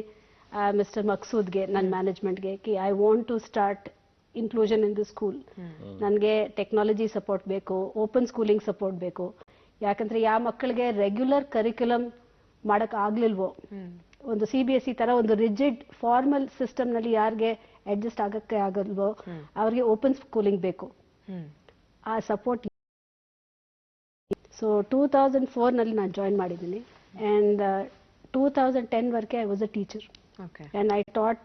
ಮಿಸ್ಟರ್ ಮಕ್ಸೂದ್ಗೆ, ನನ್ನ ಮ್ಯಾನೇಜ್ಮೆಂಟ್ಗೆ, ಕಿ I want to start inclusion in the school. ನನಗೆ ಟೆಕ್ನಾಲಜಿ ಸಪೋರ್ಟ್ ಬೇಕು, ಓಪನ್ ಸ್ಕೂಲಿಂಗ್ ಸಪೋರ್ಟ್ ಬೇಕು. ಯಾಕಂದ್ರೆ ಯಾವ ಮಕ್ಕಳಿಗೆ ರೆಗ್ಯುಲರ್ ಕರಿಕ್ಯುಲಮ್ ಮಾಡಕ್ ಆಗ್ಲಿಲ್ವೋ, ಒಂದು CBSE ತರ ಒಂದು ರಿಜಿಡ್ ಫಾರ್ಮಲ್ ಸಿಸ್ಟಮ್ ನಲ್ಲಿ ಯಾರಿಗೆ ಅಡ್ಜಸ್ಟ್ ಆಗಕ್ಕೆ ಆಗಲ್ವೋ ಅವ್ರಿಗೆ ಓಪನ್ ಸ್ಕೂಲಿಂಗ್ ಬೇಕು. ಆ ಸಪೋರ್ಟ್. ಸೊ 2004 ನಲ್ಲಿ ನಾನು ಜಾಯಿನ್ ಮಾಡಿದ್ದೀನಿ. ಅಂಡ್ 2010 ವರೆಗೆ I was a teacher. And I taught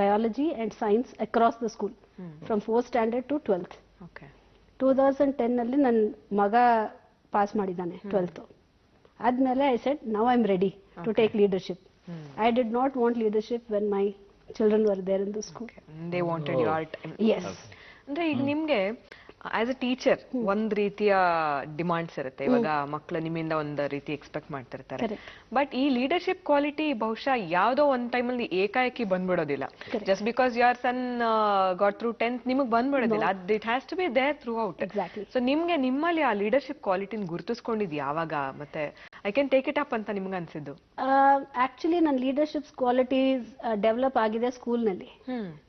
biology and science across the school from 4th standard to 12th. 2010 ನಲ್ಲಿ ನನ್ನ ಮಗ ಪಾಸ್ ಮಾಡಿದ್ದಾನೆ 12th. ಆದ್ಮೇಲೆ I said now I am ready to take leadership. I did not want leadership when my children were there in the school. They wanted your time. Yes. ಅಂದ್ರೆ ಈಗ ನಿಮ್ಗೆ as a teacher ಒಂದ್ ರೀತಿಯ demands ಇರುತ್ತೆ. ಇವಾಗ ಮಕ್ಕಳು ನಿಮ್ಮಿಂದ ಒಂದ್ ರೀತಿ ಎಕ್ಸ್ಪೆಕ್ಟ್ ಮಾಡ್ತಿರ್ತಾರೆ. ಬಟ್ ಈ ಲೀಡರ್ಶಿಪ್ ಕ್ವಾಲಿಟಿ ಬಹುಶಃ ಯಾವ್ದೋ ಒಂದ್ ಟೈಮಲ್ಲಿ ಏಕಾಏಕಿ ಬಂದ್ಬಿಡೋದಿಲ್ಲ. Just because your son got through 10th ನಿಮಗೆ ಬಂದ್ಬಿಡೋದಿಲ್ಲ. It has to be there throughout. So ನಿಮ್ಗೆ ನಿಮ್ಮಲ್ಲಿ ಆ ಲೀಡರ್ಶಿಪ್ ಕ್ವಾಲಿಟಿನ ಗುರುತಿಸ್ಕೊಂಡಿದ್ ಯಾವಾಗ, ಮತ್ತೆ I can take it up ಅಂತ ನಿಮ್ಗೆ ಅನ್ಸಿದ್ದು? ಆಕ್ಚುಲಿ ನನ್ನ ಲೀಡರ್ಶಿಪ್ ಕ್ವಾಲಿಟೀಸ್ ಡೆವಲಪ್ ಆಗಿದೆ ಸ್ಕೂಲ್ ನಲ್ಲಿ.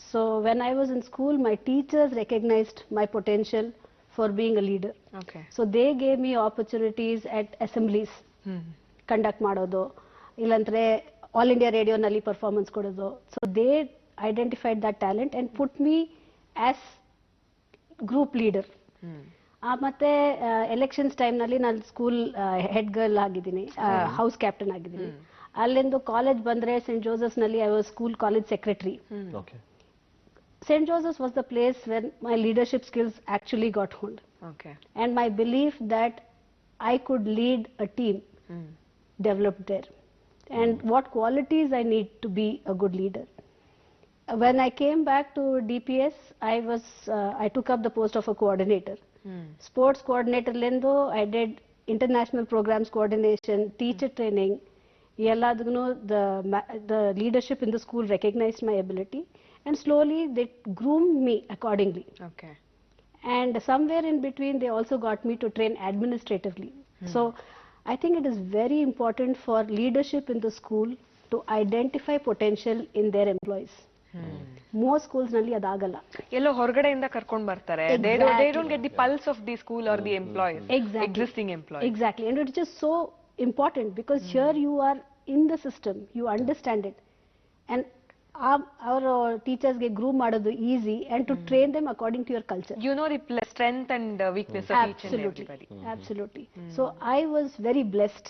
So when I was in school, my teachers recognised my potential for being a leader. So they gave me opportunities at assemblies, conduct ಮಾಡೋದು, ಇಲ್ಲಂದ್ರೆ All India radio ನಲ್ಲಿ performance ಕೊಡೋದು. So they identified that talent and put me as group leader. ಮತ್ತೆ elections ಟೈಮ್ನಲ್ಲಿ ನಾನು school head girl ಆಗಿದ್ದೀನಿ, house captain ಆಗಿದ್ದೀನಿ. ಅಲ್ಲಿಂದ ಕಾಲೇಜ್ ಬಂದ್ರೆ ಸೆಂಟ್ ಜೋಸೆಫ್ನಲ್ಲಿ I was school college secretary. Okay. St. Joseph's was the place where my leadership skills actually got honed. Okay. And my belief that I could lead a team developed there. And what qualities I need to be a good leader. When I came back to DPS, I took up the post of a coordinator. Sports coordinator lendo, I did international programs coordination, teacher training. Elladugnu the leadership in the school recognized my ability. And slowly they groomed me accordingly. Okay. And somewhere in between they also got me to train administratively. So I think it is very important for leadership in the school to identify potential in their employees. Most schools nalli adagalla. ಎಲ್ಲೋ ಹೊರಗಡೆಯಿಂದ ಕರ್ಕೊಂಡು ಬರ್ತಾರೆ. They don't get the pulse of the school or the employees. Exactly. Existing employees. Exactly. And it's just so important because here you are in the system, you understand it. And our teachers get groom ಮಾಡೋದು easy and to train them according to your culture. You know the strength and weakness of each and everybody. Absolutely. So I was very blessed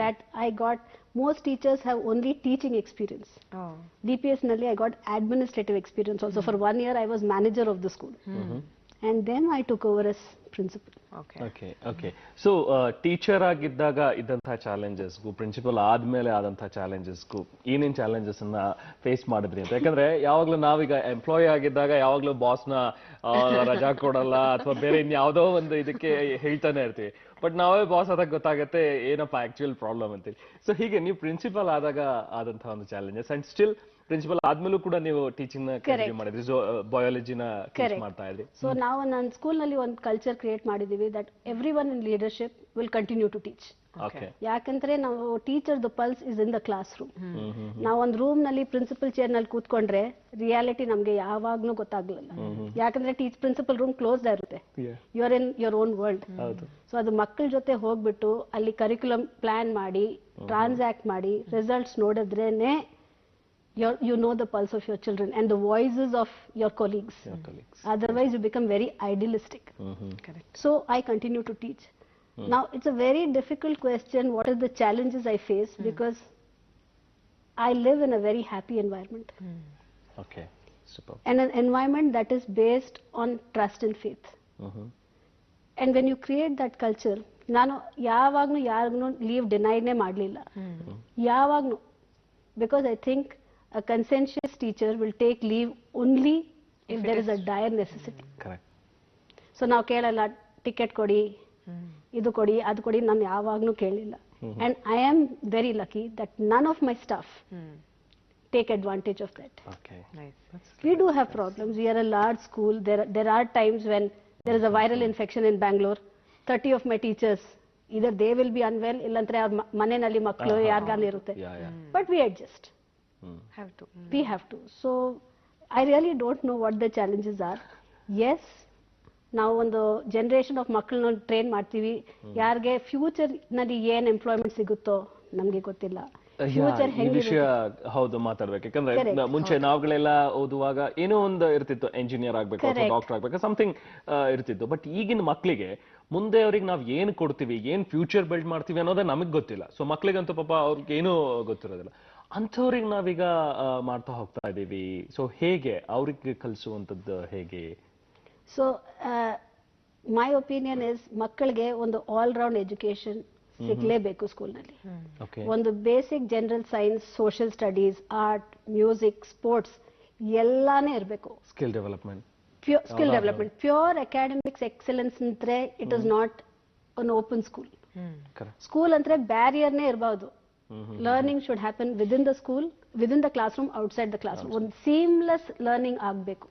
that I got, most teachers have only teaching experience. Oh. DPS nalli I got administrative experience also. For 1 year I was manager of the school. And then I took over as principal. Okay. Okay okay. So teacher ಆಗಿದ್ದಾಗ ಇದ್ದಂತಹ ಚಾಲೆಂಜಸ್ಗೂ principal ಆದ್ಮೇಲೆ ಆದಂತಹ ಚಾಲೆಂಜಸ್ಗೂ ಏನೇನ್ challenges ಅನ್ನ face ಮಾಡಿದ್ರಿ ಅಂತ? ಯಾಕಂದ್ರೆ ಯಾವಾಗ್ಲೂ ನಾವೀಗ ಎಂಪ್ಲಾಯಿ ಆಗಿದ್ದಾಗ ಯಾವಾಗ್ಲೂ ಬಾಸ್ನ ರಜಾ ಕೊಡಲ್ಲ ಅಥವಾ ಬೇರೆ ಇನ್ಯಾವುದೋ ಒಂದು ಇದಕ್ಕೆ ಹೇಳ್ತಾನೆ ಇರ್ತೀವಿ. ಬಟ್ ನಾವೇ ಬಾಸ್ ಆದಾಗ ಗೊತ್ತಾಗತ್ತೆ ಏನಪ್ಪ ಆಕ್ಚುಯಲ್ ಪ್ರಾಬ್ಲಮ್ ಅಂತೇಳಿ. ಸೊ ಹೀಗೆ ನೀವು ಪ್ರಿನ್ಸಿಪಲ್ ಆದಾಗ ಆದಂತಹ ಒಂದು ಚಾಲೆಂಜಸ್ ಅಂಡ್ ಸ್ಟಿಲ್ ಪ್ರಿನ್ಸಿಪಲ್ ಆದ್ಮೇಲೂ ಕೂಡ ನೀವು ಟೀಚಿಂಗ್ ನ ಕಂಟಿನ್ಯೂ ಮಾಡಿದ್ರಿ, ಬಯಾಲಜಿನ ಟೀಚ್ ಮಾಡ್ತಾ ಇದ್ರಿ. ಸೊ ನಾವು ನನ್ನ ಸ್ಕೂಲ್ ನಲ್ಲಿ ಒಂದು ಕಲ್ಚರ್ ಕ್ರಿಯೇಟ್ ಮಾಡಿದೀವಿ that every one in leadership will continue to teach. Okay. ಯಾಕಂದ್ರೆ ನಾವು teacher the pulse is in the classroom. ನಾವು ಒಂದು ರೂಮ್ ನಲ್ಲಿ ಪ್ರಿನ್ಸಿಪಲ್ ಚೇರ್ ನಲ್ಲಿ ಕೂತ್ಕೊಂಡ್ರೆ ರಿಯಾಲಿಟಿ ನಮ್ಗೆ ಯಾವಾಗ್ಲೂ ಗೊತ್ತಾಗ್ಲಿಲ್ಲ. ಯಾಕಂದ್ರೆ ಪ್ರಿನ್ಸಿಪಲ್ ರೂಮ್ ಕ್ಲೋಸ್ಡ್ ಇರುತ್ತೆ, you are in your own world. So ಅದು ಮಕ್ಕಳ ಜೊತೆ ಹೋಗ್ಬಿಟ್ಟು ಅಲ್ಲಿ ಕರಿಕ್ಯುಲಮ್ ಪ್ಲಾನ್ ಮಾಡಿ ಟ್ರಾನ್ಸಾಕ್ಟ್ ಮಾಡಿ ರಿಸಲ್ಟ್ಸ್ ನೋಡಿದ್ರೇನೆ you know the pulse of your children and the voices of your colleagues. Otherwise you become very idealistic. Correct. So I continue to teach. Now it's a very difficult question, what are the challenges I face, because I live in a very happy environment. Okay. Super. And an environment that is based on trust and faith. And when you create that culture, ನಾನು ಯಾವಾಗ್ಲೂ ಯಾರಿಗೂ leave ಡಿನೈನೇ ಮಾಡಲಿಲ್ಲ, ಯಾವಾಗ್ಲೂ. Because I think a conscientious teacher will take leave only if there is a dire necessity. Correct. So ನಾವು ಕೇಳಲ್ಲ, ticket ಕೊಡಿ, ಇದು ಕೊಡಿ, ಅದು ಕೊಡಿ, ನಾನು ಯಾವಾಗ್ಲೂ ಕೇಳಿಲ್ಲ. And I am very lucky that none of my staff take advantage of that. Okay. Nice. We do have problems. We are a large school. There are times when there is a viral infection in Bangalore. 30 of my teachers, either they will be unwell, illantre ಅವ್ರ ಮನೆಯಲ್ಲಿ ಮಕ್ಕಳು ಯಾರ್ಗಾನ ಇರುತ್ತೆ. But we adjust. Have to. We have to. So I really don't know what the challenges are. Yes, ನಾವು ಒಂದು generation of ಮಕ್ಕಳನ್ನ train ಮಾಡ್ತೀವಿ. ಯಾರಿಗೆ ಫ್ಯೂಚರ್ ನಲ್ಲಿ ಏನ್ ಎಂಪ್ಲಾಯ್ಮೆಂಟ್ ಸಿಗುತ್ತೋ ನಮ್ಗೆ ಗೊತ್ತಿಲ್ಲ. ಫ್ಯೂಚರ್ ಈ ವಿಷಯ ಹೌದು ಮಾತಾಡ್ಬೇಕು. ಯಾಕಂದ್ರೆ ಮುಂಚೆ ನಾವುಗಳೆಲ್ಲ ಓದುವಾಗ ಏನೋ ಒಂದು ಇರ್ತಿತ್ತು, ಎಂಜಿನಿಯರ್ ಆಗ್ಬೇಕು ಅಥವಾ ಡಾಕ್ಟರ್ ಆಗ್ಬೇಕು, ಸಮಥಿಂಗ್ ಇರ್ತಿತ್ತು. ಬಟ್ ಈಗಿನ ಮಕ್ಕಳಿಗೆ ಮುಂದೆ ಅವ್ರಿಗೆ ನಾವ್ ಏನ್ ಕೊಡ್ತೀವಿ, ಏನ್ ಫ್ಯೂಚರ್ ಬಿಲ್ಡ್ ಮಾಡ್ತೀವಿ ಅನ್ನೋದೇ ನಮಗ್ ಗೊತ್ತಿಲ್ಲ. ಸೊ ಮಕ್ಳಿಗಂತೂ ಪಾಪ ಅವ್ರಿಗೆ ಏನೂ ಗೊತ್ತಿರೋದಿಲ್ಲ. ಅಂಥವ್ರಿಗೆ ನಾವೀಗ ಮಾಡ್ತಾ ಹೋಗ್ತಾ ಇದೀವಿ. ಸೊ ಹೇಗೆ ಅವ್ರಿಗೆ ಕಲಿಸುವಂತದ್ದು ಹೇಗೆ? ಸೊ ಮೈ ಒಪಿನಿಯನ್ ಇಸ್ ಮಕ್ಕಳಿಗೆ ಒಂದು ಆಲ್ ರೌಂಡ್ ಎಜುಕೇಶನ್ ಸಿಗ್ಲೇಬೇಕು ಸ್ಕೂಲ್ನಲ್ಲಿ. ಒಂದು basic general science, social studies, art, music, sports ಎಲ್ಲಾನೇ ಇರಬೇಕು. Skill development, pure academics excellence ಅಂದ್ರೆ it is not an open school. School ಅಂದ್ರೆ ಬ್ಯಾರಿಯರ್ನೇ ಇರಬಹುದು. Learning should happen within the school, within the classroom, outside the classroom. ಒಂದು seamless learning ಆಗಬೇಕು.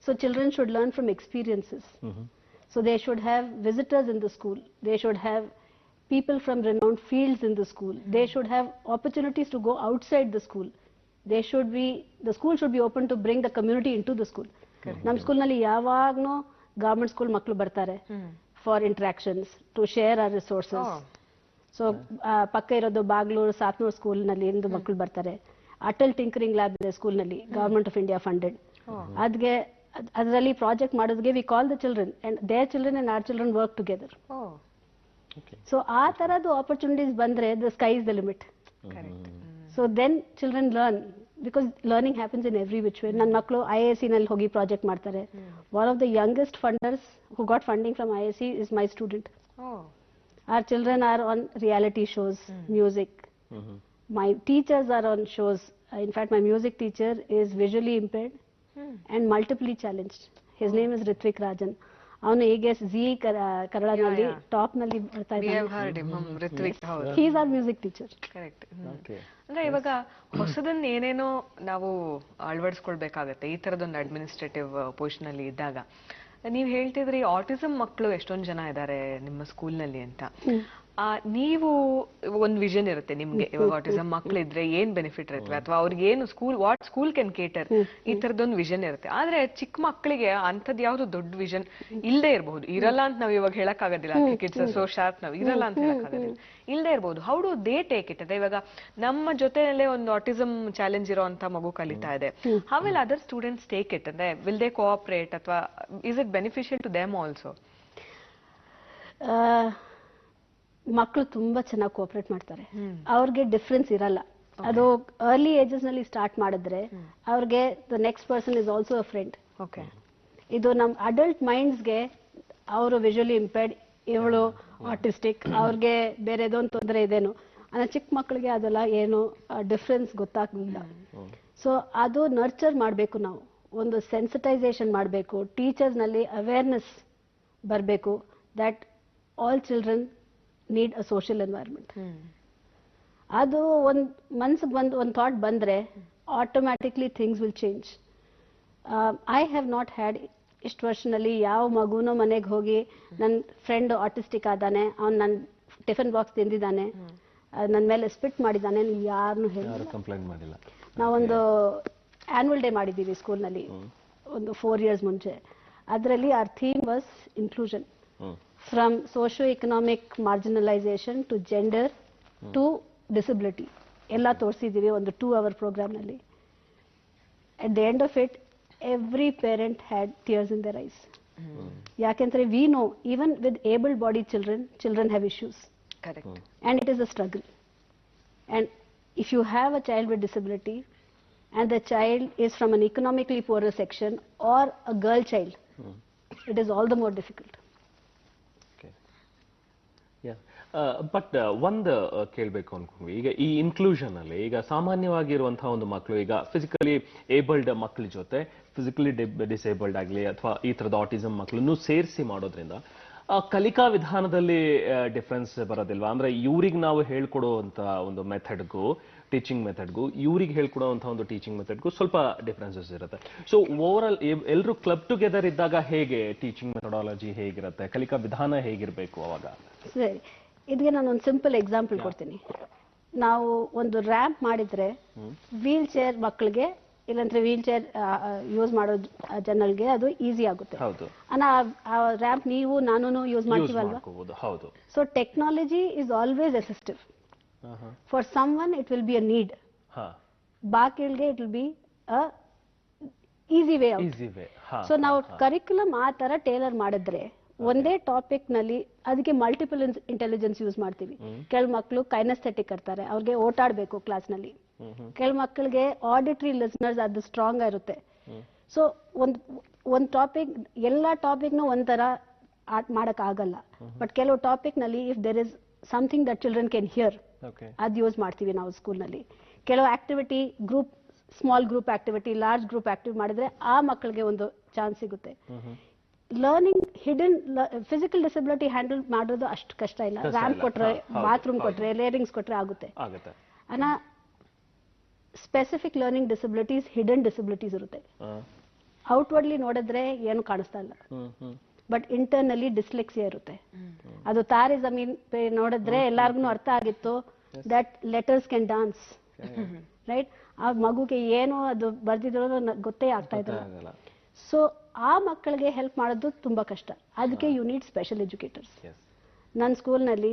So children should learn from experiences. So they should have visitors in the school. They should have people from renowned fields in the school. They should have opportunities to go outside the school. The school should be open to bring the community into the school. Nam school nalli yavagno government school maklu bartare for interactions, to share our resources. So pakka irodu Bangalore Satnur school nalli indu maklu bartare. Atal tinkering lab ಇದೆ school ನಲ್ಲಿ, government of India funded. ಅದ್ಗೆ ಅದರಲ್ಲಿ project ಮಾಡೋದಕ್ಕೆ we call the children and their children and our children work together. So ಆ ತರದ್ದು opportunities ಬಂದ್ರೆ the sky is the limit. So then children learn because learning happens in every which way. ನನ್ನ ಮಕ್ಕಳು IISc ನಲ್ಲಿ ಹೋಗಿ project ಮಾಡ್ತಾರೆ. One of the youngest funders who got funding from IISc is my student. Our children are on reality shows, music. My teachers are on shows. In fact, my music teacher is visually impaired and multiply challenged. His name is Ritvik Rajan. ಅವನು ಈಗ G ಕನ್ನಡನಲ್ಲಿ top ನಲ್ಲಿ ಬರ್ತಾ ಇದ್ದಾನೆ. He is our music teacher. Correct. ಅಂದ್ರೆ ಇವಾಗ ಹೊಸದನ್ನ ಏನೇನೋ ನಾವು ಅಳವಡಿಸ್ಕೊಳ್ಬೇಕಾಗತ್ತೆ ಈ ತರದೊಂದು ಅಡ್ಮಿನಿಸ್ಟ್ರೇಟಿವ್ ಪೊಸಿಷನ್ ಅಲ್ಲಿ ಇದ್ದಾಗ. ನೀವ್ ಹೇಳ್ತಿದ್ರಿ ಆಟಿಸಮ್ ಮಕ್ಕಳು ಎಷ್ಟೊಂದ್ ಜನ ಇದ್ದಾರೆ ನಿಮ್ಮ ಸ್ಕೂಲ್ನಲ್ಲಿ ಅಂತ. ನೀವು ಒಂದ್ ವಿಷನ್ ಇರುತ್ತೆ ನಿಮ್ಗೆ, ಇವಾಗ ಆಟಿಸಮ್ ಮಕ್ಳು ಇದ್ರೆ ಏನ್ ಬೆನಿಫಿಟ್ ಇರುತ್ತೆ ಅಥವಾ ಅವ್ರಿಗೆ ಏನು ವಾಟ್ ಸ್ಕೂಲ್ ಕ್ಯಾನ್ ಕೇಟರ್, ಈ ತರದೊಂದು ವಿಷನ್ ಇರುತ್ತೆ. ಆದ್ರೆ ಚಿಕ್ಕ ಮಕ್ಕಳಿಗೆ ಅಂತದ್ ಯಾವ್ದು ದೊಡ್ಡ ವಿಷನ್ ಇಲ್ಲದೆ ಇರಬಹುದು, ಇರಲ್ಲ ಅಂತ ನಾವ್ ಇವಾಗ ಹೇಳಕ್ ಆಗೋದಿಲ್ಲ. ಕಿಡ್ಸ್ ಸೋ ಶಾರ್ಪ್, ನಾವ್ ಇರಲ್ಲ ಅಂತ ಹೇಳಕ್ ಆಗೋದಿಲ್ಲ, ಇಲ್ಲದೆ ಇರಬಹುದು. How do they take it? ಅದೇ ಇವಾಗ ನಮ್ಮ ಜೊತೆಯಲ್ಲೇ ಒಂದು ಆಟಿಸಮ್ ಚಾಲೆಂಜ್ ಇರೋಂತ ಮಗು ಕಲಿತಾ ಇದೆ, how will other students take it? ಅಂದ್ರೆ ವಿಲ್ ದೇ ಕೋಆಪರೇಟ್ ಅಥವಾ is it beneficial to them also? ಮಕ್ಕಳು ತುಂಬಾ ಚೆನ್ನಾಗಿ ಕೋಆಪರೇಟ್ ಮಾಡ್ತಾರೆ. ಅವ್ರಿಗೆ ಡಿಫ್ರೆನ್ಸ್ ಇರಲ್ಲ. ಅದು ಅರ್ಲಿ ಏಜಸ್ ನಲ್ಲಿ ಸ್ಟಾರ್ಟ್ ಮಾಡಿದ್ರೆ ಅವ್ರಿಗೆ the next person is also a friend. ಇದು ನಮ್ ಅಡಲ್ಟ್ ಮೈಂಡ್ಸ್ಗೆ ಅವರು ವಿಜುವಲಿ ಇಂಪೇರ್ಡ್, ಇವಳು ಆಟಿಸ್ಟಿಕ್, ಅವ್ರಿಗೆ ಬೇರೆದೊಂದು ತೊಂದರೆ ಇದೇನು ಅನ್ನೋ ಚಿಕ್ಕ ಮಕ್ಕಳಿಗೆ ಅದೆಲ್ಲ ಏನು ಡಿಫ್ರೆನ್ಸ್ ಗೊತ್ತಾಗ್ಲಿಲ್ಲ. ಸೊ ಅದು ನರ್ಚರ್ ಮಾಡಬೇಕು, ನಾವು ಒಂದು ಸೆನ್ಸಿಟೈಸೇಷನ್ ಮಾಡಬೇಕು, ಟೀಚರ್ಸ್ ನಲ್ಲಿ ಅವೇರ್ನೆಸ್ ಬರಬೇಕು that all children need a social environment. ಅದು ಒಂದು ಮನಸ್ಸಿಗೆ ಒಂದು ಥಾಟ್ ಬಂದ್ರೆ automatically things will change. I have not had ಇಷ್ಟು ವರ್ಷನಲ್ಲಿ ಯಾವ ಮಗುನೋ ಮನೆಗೆ ಹೋಗಿ ನನ್ನ ಫ್ರೆಂಡ್ ಆಟಿಸ್ಟಿಕ್ ಆದಾನೆ, ಅವ್ನು ನನ್ನ ಟಿಫನ್ ಬಾಕ್ಸ್ ತಿಂದಿದ್ದಾನೆ, ನನ್ನ ಮೇಲೆ ಸ್ಪಿಟ್ ಮಾಡಿದ್ದಾನೆ, ಯಾರನ್ನೂ ಮಾಡಿಲ್ಲ. ನಾವೊಂದು ಆನ್ಯುವಲ್ ಡೇ ಮಾಡಿದ್ದೀವಿ ಸ್ಕೂಲ್ನಲ್ಲಿ ಒಂದು 4 years ಮುಂಚೆ. ಅದರಲ್ಲಿ our theme was inclusion. From socio-economic marginalization to gender to disability. ಎಲ್ಲ ತೋರಿಸಿದ್ದೀವಿ ಒಂದು 2-hour program ನಲ್ಲಿ. At the end of it, every parent had tears in their eyes. ಯಾಕೆಂದ್ರೆ we know even with able-bodied children have issues. Correct. And it is a struggle. And if you have a child with disability and the child is from an economically poorer section or a girl child, it is all the more difficult. But ಒಂದು ಕೇಳಬೇಕು ಅನ್ಕೊಂಡ್ವಿ, ಈಗ ಈ inclusion ಅಲ್ಲಿ ಈಗ ಸಾಮಾನ್ಯವಾಗಿರುವಂತಹ ಒಂದು ಮಕ್ಕಳು, ಈಗ physically abled ಮಕ್ಕಳ ಜೊತೆ ಫಿಸಿಕಲಿ ಡಿಸೇಬಲ್ಡ್ ಆಗಲಿ ಅಥವಾ ಈ ತರದ ಆಟಿಸಮ್ ಮಕ್ಕಳನ್ನು ಸೇರಿಸಿ ಮಾಡೋದ್ರಿಂದ ಕಲಿಕಾ ವಿಧಾನದಲ್ಲಿ ಡಿಫ್ರೆನ್ಸ್ ಬರೋದಿಲ್ವಾ? ಅಂದ್ರೆ ಇವ್ರಿಗೆ ನಾವು ಹೇಳ್ಕೊಡುವಂತ ಒಂದು ಮೆಥಡ್ಗೂ ಟೀಚಿಂಗ್ ಮೆಥಡ್ಗೂ ಇವ್ರಿಗೆ ಹೇಳ್ಕೊಡುವಂತಹ ಒಂದು ಟೀಚಿಂಗ್ ಮೆಥಡ್ಗೂ ಸ್ವಲ್ಪ ಡಿಫ್ರೆನ್ಸಸ್ ಇರುತ್ತೆ. ಸೊ ಓವರ್ ಆಲ್ ಎಲ್ಲರೂ ಕ್ಲಬ್ ಟುಗೆದರ್ ಇದ್ದಾಗ ಹೇಗೆ ಟೀಚಿಂಗ್ ಮೆಥಡಾಲಜಿ ಹೇಗಿರುತ್ತೆ, ಕಲಿಕಾ ವಿಧಾನ ಹೇಗಿರಬೇಕು ಅವಾಗ? ಸರಿ, ಇದಕ್ಕೆ ನಾನು ಒಂದು ಸಿಂಪಲ್ ಎಕ್ಸಾಂಪಲ್ ಕೊಡ್ತೀನಿ. ನಾವು ಒಂದು ರ್ಯಾಂಪ್ ಮಾಡಿದ್ರೆ ವೀಲ್ ಚೇರ್ ಮಕ್ಕಳಿಗೆ ಇಲ್ಲಂದ್ರೆ ವೀಲ್ ಚೇರ್ ಯೂಸ್ ಮಾಡೋ ಜನರಿಗೆ ಅದು ಈಸಿ ಆಗುತ್ತೆ. ಆ ರ್ಯಾಂಪ್ ನೀವು ನಾನು ಯೂಸ್ ಮಾಡ್ತೀವಲ್ವಾ? So technology is always assistive. For someone it will be a need, ಬಾಕಿಗೆ it will be a easy way out. So ನಾವು ಕರಿಕ್ಯುಲಮ್ ಆ ತರ ಟೇಲರ್ ಮಾಡಿದ್ರೆ ಒಂದೇ ಟಾಪಿಕ್ ನಲ್ಲಿ ಅದಕ್ಕೆ ಮಲ್ಟಿಪಲ್ ಇಂಟೆಲಿಜೆನ್ಸ್ ಯೂಸ್ ಮಾಡ್ತೀವಿ. ಕೆಲವು ಮಕ್ಕಳು ಕೈನಸ್ಥೆಟಿಕ್ ಇರ್ತಾರೆ, ಅವ್ರಿಗೆ ಓಟಾಡ್ಬೇಕು ಕ್ಲಾಸ್ ನಲ್ಲಿ. ಕೆಲವು ಮಕ್ಕಳಿಗೆ ಆಡಿಟರಿ ಲಿಸ್ನರ್ಸ್ ಅದು ಸ್ಟ್ರಾಂಗ್ ಇರುತ್ತೆ. ಸೊ ಒಂದ್ ಟಾಪಿಕ್ ಎಲ್ಲಾ ಟಾಪಿಕ್ನು ಒಂಥರ ಮಾಡಕ್ ಆಗಲ್ಲ. ಬಟ್ ಕೆಲವು ಟಾಪಿಕ್ ನಲ್ಲಿ if there is something that children can hear, ಅದ್ ಯೂಸ್ ಮಾಡ್ತೀವಿ ನಾವು ಸ್ಕೂಲ್ ನಲ್ಲಿ. ಕೆಲವು activity group, small group activity, large group activity ಮಾಡಿದ್ರೆ ಆ ಮಕ್ಕಳಿಗೆ ಒಂದು ಚಾನ್ಸ್ ಸಿಗುತ್ತೆ. Learning hidden physical disability handle ಮಾಡೋದು ಅಷ್ಟು ಕಷ್ಟ ಇಲ್ಲ. ರ್ಯಾಂಪ್ ಕೊಟ್ರೆ, ಬಾತ್ರೂಮ್ ಕೊಟ್ರೆ, ಲೇರಿಂಗ್ಸ್ ಕೊಟ್ರೆ ಆಗುತ್ತೆ. ಅನ್ನ specific learning disabilities, hidden disabilities ಇರುತ್ತೆ. ಔಟ್ವರ್ಡ್ಲಿ ನೋಡಿದ್ರೆ ಏನು ಕಾಣಿಸ್ತಾ ಇಲ್ಲ, ಬಟ್ ಇಂಟರ್ನಲ್ಲಿ ಡಿಸ್ಲೆಕ್ಸಿಯಾ ಇರುತ್ತೆ. ಅದು ತಾರಿ ಜಮೀನ್ ನೋಡಿದ್ರೆ ಎಲ್ಲಾರ್ಗು ಅರ್ಥ ಆಗಿತ್ತು that letters can dance, right? ಆ ಮಗುಗೆ ಏನು ಅದು ಬರ್ದಿದ್ರು ಗೊತ್ತೇ ಆಗ್ತಾ ಇದ್ದಿಲ್ಲ. ಸೊ ಆ ಮಕ್ಕಳಿಗೆ ಹೆಲ್ಪ್ ಮಾಡೋದು ತುಂಬಾ ಕಷ್ಟ. ಅದಕ್ಕೆ ಯು ನೀಡ್ ಸ್ಪೆಷಲ್ ಎಜುಕೇಟರ್ಸ್. ನನ್ನ ಸ್ಕೂಲ್ನಲ್ಲಿ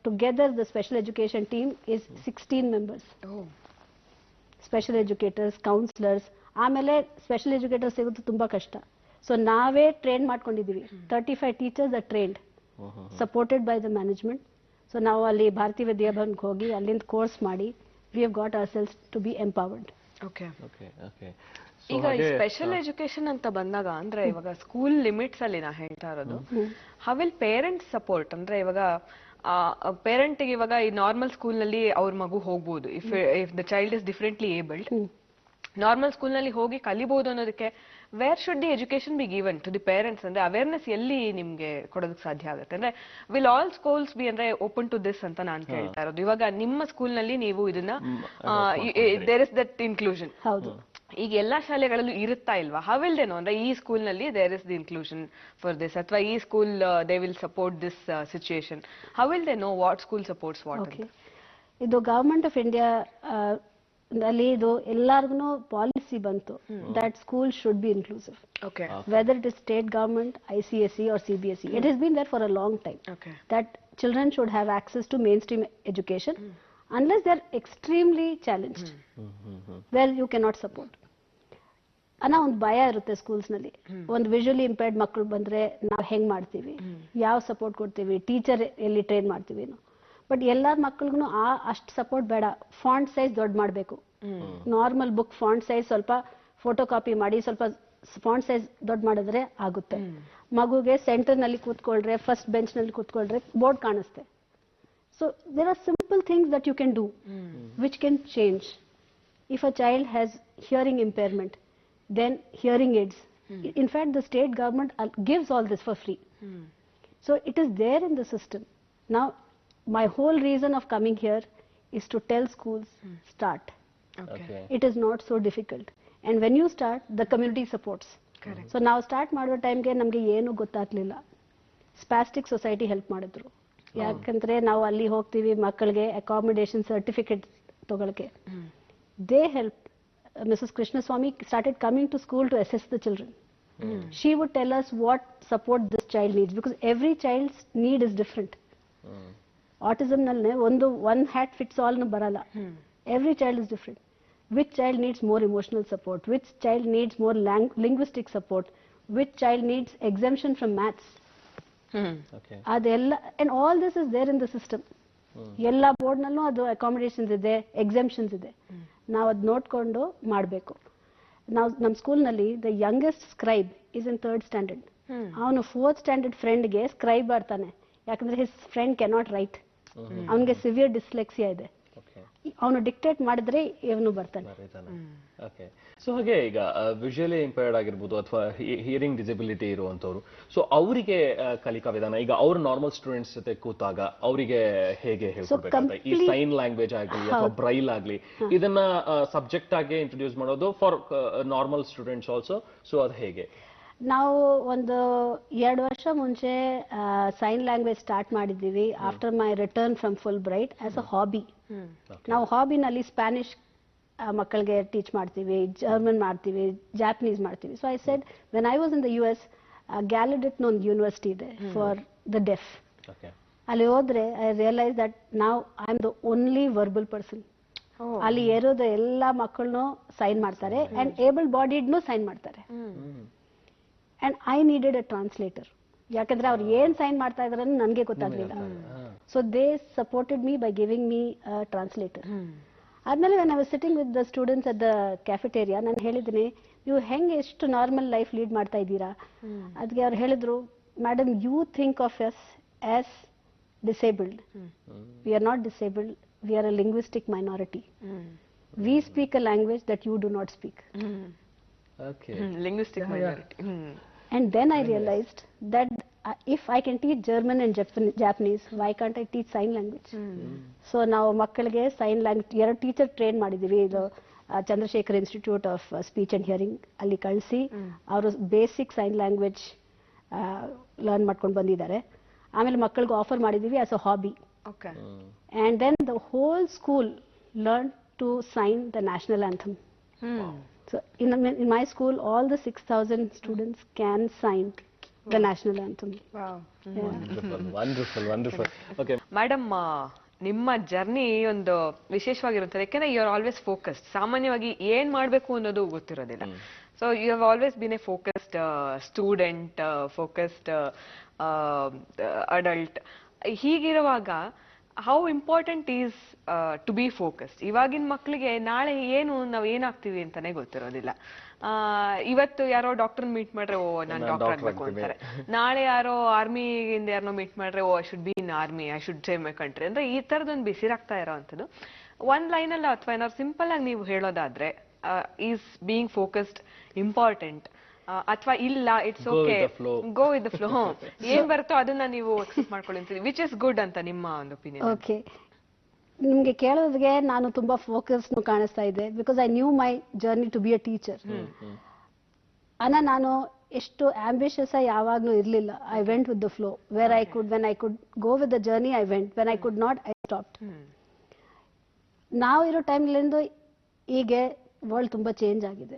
together the special education team is 16 members. Special educators, counsellors. ಆಮೇಲೆ ಸ್ಪೆಷಲ್ ಎಜುಕೇಟರ್ಸ್ ಸಿಗೋದು ತುಂಬಾ ಕಷ್ಟ. ಸೊ ನಾವೇ ಟ್ರೈನ್ ಮಾಡ್ಕೊಂಡಿದ್ದೀವಿ. 35 teachers are trained, supported by the management. So ನಾವು ಅಲ್ಲಿ ಭಾರತೀಯ ವಿದ್ಯಾಭವನ್ಗೆ ಹೋಗಿ ಅಲ್ಲಿಂದ ಕೋರ್ಸ್ ಮಾಡಿ we have got ourselves to be empowered. Okay. Okay okay. ಈಗ ಸ್ಪೆಷಲ್ ಎಜುಕೇಶನ್ ಅಂತ ಬಂದಾಗ ಅಂದ್ರೆ ಇವಾಗ ಸ್ಕೂಲ್ ಲಿಮಿಟ್ಸ್ ಅಲ್ಲಿ ನಾ ಹೇಳ್ತಾ ಇರೋದು, ಹೌ ವಿಲ್ ಪೇರೆಂಟ್ಸ್ ಸಪೋರ್ಟ್? ಅಂದ್ರೆ ಇವಾಗ ಪೇರೆಂಟ್ ಗೆ ಇವಾಗ ಈ ನಾರ್ಮಲ್ ಸ್ಕೂಲ್ ನಲ್ಲಿ ಅವ್ರ ಮಗು ಹೋಗ್ಬೋದು, if the child is differently abled, normal school ನಲ್ಲಿ ಹೋಗಿ ಕಲಿಬಹುದು ಅನ್ನೋದಕ್ಕೆ where should the education be given to the parents? ಅಂದ್ರೆ ಅವೇರ್ನೆಸ್ ಎಲ್ಲಿ ನಿಮ್ಗೆ ಕೊಡೋದಕ್ಕೆ ಸಾಧ್ಯ ಆಗುತ್ತೆ? ಅಂದ್ರೆ ವಿಲ್ ಆಲ್ ಸ್ಕೂಲ್ಸ್ ಬಿ ಅಂದ್ರೆ ಓಪನ್ ಟು ದಿಸ್ ಅಂತ ನಾನು ಕೇಳ್ತಾ ಇರೋದು. ಇವಾಗ ನಿಮ್ಮ ಸ್ಕೂಲ್ ನಲ್ಲಿ ನೀವು ಇದನ್ನ ದೇರ್ ಇಸ್ ದಟ್ ಇನ್ಕ್ಲೂಷನ್, ಹೌದು, ಈಗ ಎಲ್ಲಾ ಶಾಲೆಗಳಲ್ಲೂ ಇರುತ್ತಾ ಇಲ್ವಾ? How will they know? ಅಂದ್ರೆ ಈ ಸ್ಕೂಲ್ ನಲ್ಲಿ there is the inclusion for this, ಅಥವಾ ಈ school they will support this situation. How will they know what school supports what? Okay, ಇದು ಗವರ್ಮೆಂಟ್ ಆಫ್ ಇಂಡಿಯಾ ಅಲ್ಲಿ ಇದು ಎಲ್ಲಾರ್ಗು ಪಾಲಿಸಿ ಬಂತು that school should be inclusive. Okay. Whether it is state government, ICSE or CBSE, it has been there for a long time. Okay. That children should have access to mainstream education unless they are extremely challenged, where you cannot support. ಅನ್ನೋ ಒಂದು ಭಯ ಇರುತ್ತೆ schools ನಲ್ಲಿ. ಒಂದು visually impaired ಮಕ್ಕಳು ಬಂದ್ರೆ ನಾವು ಹೆಂಗ್ ಮಾಡ್ತೀವಿ, ಯಾವ ಸಪೋರ್ಟ್ ಕೊಡ್ತೀವಿ, ಟೀಚರ್ ಎಲ್ಲಿ ಟ್ರೈನ್ ಮಾಡ್ತೀವಿ. ಬಟ್ ಎಲ್ಲಾರ ಮಕ್ಕಳಿಗೂ ಅಷ್ಟು ಸಪೋರ್ಟ್ ಬೇಡ. ಫಾಂಟ್ ಸೈಜ್ ದೊಡ್ಡ ಮಾಡಬೇಕು. ನಾರ್ಮಲ್ ಬುಕ್ ಫಾಂಟ್ ಸೈಜ್ ಸ್ವಲ್ಪ ಫೋಟೋ ಕಾಪಿ ಮಾಡಿ ಸ್ವಲ್ಪ ಫಾಂಟ್ ಸೈಜ್ ದೊಡ್ಡ ಮಾಡಿದ್ರೆ ಆಗುತ್ತೆ. ಮಗುಗೆ ಸೆಂಟರ್ ನಲ್ಲಿ ಕೂತ್ಕೊಳ್ರೆ, ಫಸ್ಟ್ ಬೆಂಚ್ ನಲ್ಲಿ ಕೂತ್ಕೊಳ್ರೆ ಬೋರ್ಡ್ ಕಾಣಿಸುತ್ತೆ. So there are simple things that you can do which can change. If a child has hearing impairment, then hearing aids. In fact, the state government gives all this for free. So it is there in the system. Now, my whole reason of coming here is to tell schools, start. Okay. It is not so difficult. And when you start, the community supports. Correct. So now start ಮಾಡೋ ಟೈಮ್ಗೆ ನಮಗೆ ಏನು ಗೊತ್ತಾಗ್ಲಿಲ್ಲ. ಸ್ಪಾಸ್ಟಿಕ್ society help ಮಾಡಿದ್ರು. ಯಾಕಂದ್ರೆ ನಾವು ಅಲ್ಲಿ ಹೋಗ್ತೀವಿ ಮಕ್ಕಳಿಗೆ ಅಕಾಮಿಡೇಷನ್ ಸರ್ಟಿಫಿಕೇಟ್ ತಗೊಳಕ್ಕೆ. They help. Mrs. Krishnaswamy started coming to school to assess the children. She would tell us what support this child needs, because every child's need is different. Autism nalle one hat fits all nu barala. Every child is different. Which child needs more emotional support, which child needs more linguistic support, which child needs exemption from maths. Okay. Adella, and all this is there in the system. ಎಲ್ಲ board ನಲ್ಲೂ ಅದು ಅಕಾಮಿಡೇಷನ್ಸ್ ಇದೆ, exemptions ಇದೆ. ನಾವು ಅದು ನೋಡ್ಕೊಂಡು ಮಾಡಬೇಕು. ನಾವು ನಮ್ಮ ಸ್ಕೂಲ್ನಲ್ಲಿ the youngest scribe is in 3rd standard. ಅವನು 4th ಸ್ಟ್ಯಾಂಡರ್ಡ್ ಫ್ರೆಂಡ್ಗೆ ಸ್ಕ್ರೈಬ್ ಬರ್ತಾನೆ, ಯಾಕಂದ್ರೆ ಹಿಸ್ ಫ್ರೆಂಡ್ ಕ್ಯಾನಾಟ್ ರೈಟ್. ಅವನಿಗೆ ಸಿವಿಯರ್ ಡಿಸ್ಲೆಕ್ಸಿಯಾ ಇದೆ. ಅವನು ಡಿಕ್ಟೇಟ್ ಮಾಡಿದ್ರೆ ಇವನು ಬರ್ತಾನೆ. ಓಕೆ. ಸೊ ಹಾಗೆ ಈಗ ವಿಜುವಲಿ ಇಂಪೇರ್ಡ್ ಆಗಿರ್ಬೋದು ಅಥವಾ ಹಿಯರಿಂಗ್ ಡಿಸಬಿಲಿಟಿ ಇರುವಂತವ್ರು, ಸೊ ಅವರಿಗೆ ಕಲಿಕಾ ವಿಧಾನ ಈಗ ಅವ್ರ ನಾರ್ಮಲ್ ಸ್ಟೂಡೆಂಟ್ಸ್ ಜೊತೆ ಕೂತಾಗ ಅವರಿಗೆ ಹೇಗೆ ಹೇಳ್ಕೊಡ್ಬೇಕಾಗುತ್ತೆ? ಈ ಸೈನ್ ಲ್ಯಾಂಗ್ವೇಜ್ ಆಗಲಿ ಅಥವಾ ಬ್ರೈಲ್ ಆಗಲಿ ಇದನ್ನ ಸಬ್ಜೆಕ್ಟ್ ಆಗಿ ಇಂಟ್ರೊಡ್ಯೂಸ್ ಮಾಡೋದು for normal students also. So ಅದು ಹೇಗೆ? ನಾವು ಒಂದು 2 ವರ್ಷ ಮುಂಚೆ ಸೈನ್ ಲ್ಯಾಂಗ್ವೇಜ್ ಸ್ಟಾರ್ಟ್ ಮಾಡಿದ್ದೀವಿ. After my return from full bright as a hobby. ನಾವು ಹಾಬಿನಲ್ಲಿ ಸ್ಪ್ಯಾನಿಷ್ ಮಕ್ಕಳಿಗೆ ಟೀಚ್ ಮಾಡ್ತೀವಿ, ಜರ್ಮನ್ ಮಾಡ್ತೀವಿ, ಜಾಪನೀಸ್ ಮಾಡ್ತೀವಿ. So I said when I was in the US, ಗ್ಯಾಲಡಿಟ್ ಒಂದು ಯೂನಿವರ್ಸಿಟಿ ಇದೆ ಫಾರ್ ದ ಡೆಫ್. ಅಲ್ಲಿ ಹೋದ್ರೆ ಐ ರಿಯಲೈಸ್ ದಟ್ ನಾವು I am the only verbal person. ಅಲ್ಲಿ ಇರೋದು ಎಲ್ಲ ಮಕ್ಕಳನ್ನು ಸೈನ್ ಮಾಡ್ತಾರೆ ಅಂಡ್ ಏಬಲ್ ಬಾಡಿಡ್ನು ಸೈನ್ ಮಾಡ್ತಾರೆ. And I needed a translator, ಯಾಕಂದ್ರೆ ಅವ್ರು ಏನ್ ಸೈನ್ ಮಾಡ್ತಾ ಇದಾರೆ ನನಗೆ ಗೊತ್ತಾಗ್ಲಿಲ್ಲ. So they supported me by giving me a translator. ಆದ್ಮೇಲೆ when I was sitting with the students at the cafeteria, ನಾನು ಹೇಳಿದ್ದೀನಿ ನೀವು ಹೆಂಗೆ ಎಷ್ಟು ನಾರ್ಮಲ್ ಲೈಫ್ ಲೀಡ್ ಮಾಡ್ತಾ ಇದ್ದೀರಾ? ಅದಕ್ಕೆ ಅವ್ರು ಹೇಳಿದ್ರು, madam you think of us as disabled. We are not disabled, we are a linguistic minority. We speak a language that you do not speak. Okay. Linguistic minority. And then I realized that if I can teach German and Japanese, why can't I teach sign language? So ನಾವು ಮಕ್ಕಳಿಗೆ sign language 2 teacher train ಮಾಡಿದ್ದೀವಿ. ಇದು Chandrashekhar institute of speech and hearing ಅಲ್ಲಿ ಕಳಿಸಿ ಅವರು basic sign language learn ಮಾಡ್ಕೊಂಡು ಬಂದಿದ್ದಾರೆ. ಆಮೇಲೆ ಮಕ್ಕಳಿಗೆ ಆಫರ್ ಮಾಡಿದ್ದೀವಿ as a hobby. Okay. And then the whole school learned to sign the national anthem. So in my school, all the 6,000 students can sign the national anthem. Wow. Wonderful. Okay madam, ನಿಮ್ಮ journey ಒಂದು ವಿಶೇಷವಾಗಿರುತ್ತದೆ. ಯಾಕೆಂದ್ರೆ you are always focused. ಸಾಮಾನ್ಯವಾಗಿ ಏನ್ ಮಾಡ್ಬೇಕು ಅನ್ನೋದು ಗೊತ್ತಿರೋದಿಲ್ಲ. So you have always been a focused student, focused adult. ಹೀಗಿರುವಾಗ how important is to be focused? ಇವಾಗಿನ ಮಕ್ಕಳಿಗೆ ನಾಳೆ ನಾವು ಏನಾಗ್ತೀವಿ ಅಂತಾನೆ ಗೊತ್ತಿರೋದಿಲ್ಲ. ಇವತ್ತು ಯಾರೋ ಡಾಕ್ಟರ್ ಮೀಟ್ ಮಾಡ್ರೆ ಓ ನಾನು ಡಾಕ್ಟರ್ ಆಗ್ಬೇಕು ಅಂತಾರೆ, ನಾಳೆ ಯಾರೋ ಆರ್ಮಿಯಿಂದ ಯಾರನ್ನೋ ಮೀಟ್ ಮಾಡ್ರೆ oh I should be in army, I should save my country ಅಂದ್ರೆ ಈ ತರದೊಂದು ಬಿಸಿರಾಗ್ತಾ ಇರೋವಂಥದ್ದು. ಒಂದ್ ಲೈನ್ ಅಲ್ಲ ಅಥವಾ ಏನಾದ್ರು ಸಿಂಪಲ್ ಆಗಿ ನೀವು ಹೇಳೋದಾದ್ರೆ ಈಸ್ ಬೀಯಿಂಗ್ ಫೋಕಸ್ಡ್ ಇಂಪಾರ್ಟೆಂಟ್ ಅಥವಾ ಇಲ್ಲ it's okay go with the flow, ಏನ್ ಬರುತ್ತೋ ಅದನ್ನ ನೀವು ಎಕ್ಸೆಪ್ಟ್ ಮಾಡ್ಕೊಳ್ಳಿ, ವಿಚ್ ಇಸ್ ಗುಡ್ ಅಂತ ನಿಮ್ಮ ಒಂದು ಒಪಿನಿಯನ್? ಓಕೆ, ನಿಮ್ಗೆ ಕೇಳೋದಕ್ಕೆ ನಾನು ತುಂಬಾ ಫೋಕಸ್ ಕಾಣಿಸ್ತಾ ಇದೆ because I knew my journey to be a teacher. ನಾನು ಎಷ್ಟು ಆಂಬಿಷಿಯಸ್ ಯಾವಾಗ್ಲೂ ಇರ್ಲಿಲ್ಲ. I went with the flow when I could go with the journey I went, when I could not I stopped. ನಾವು ಇರೋ ಟೈಮ್ಲಿಂದ ಈಗ ವರ್ಲ್ಡ್ ತುಂಬಾ change ಆಗಿದೆ.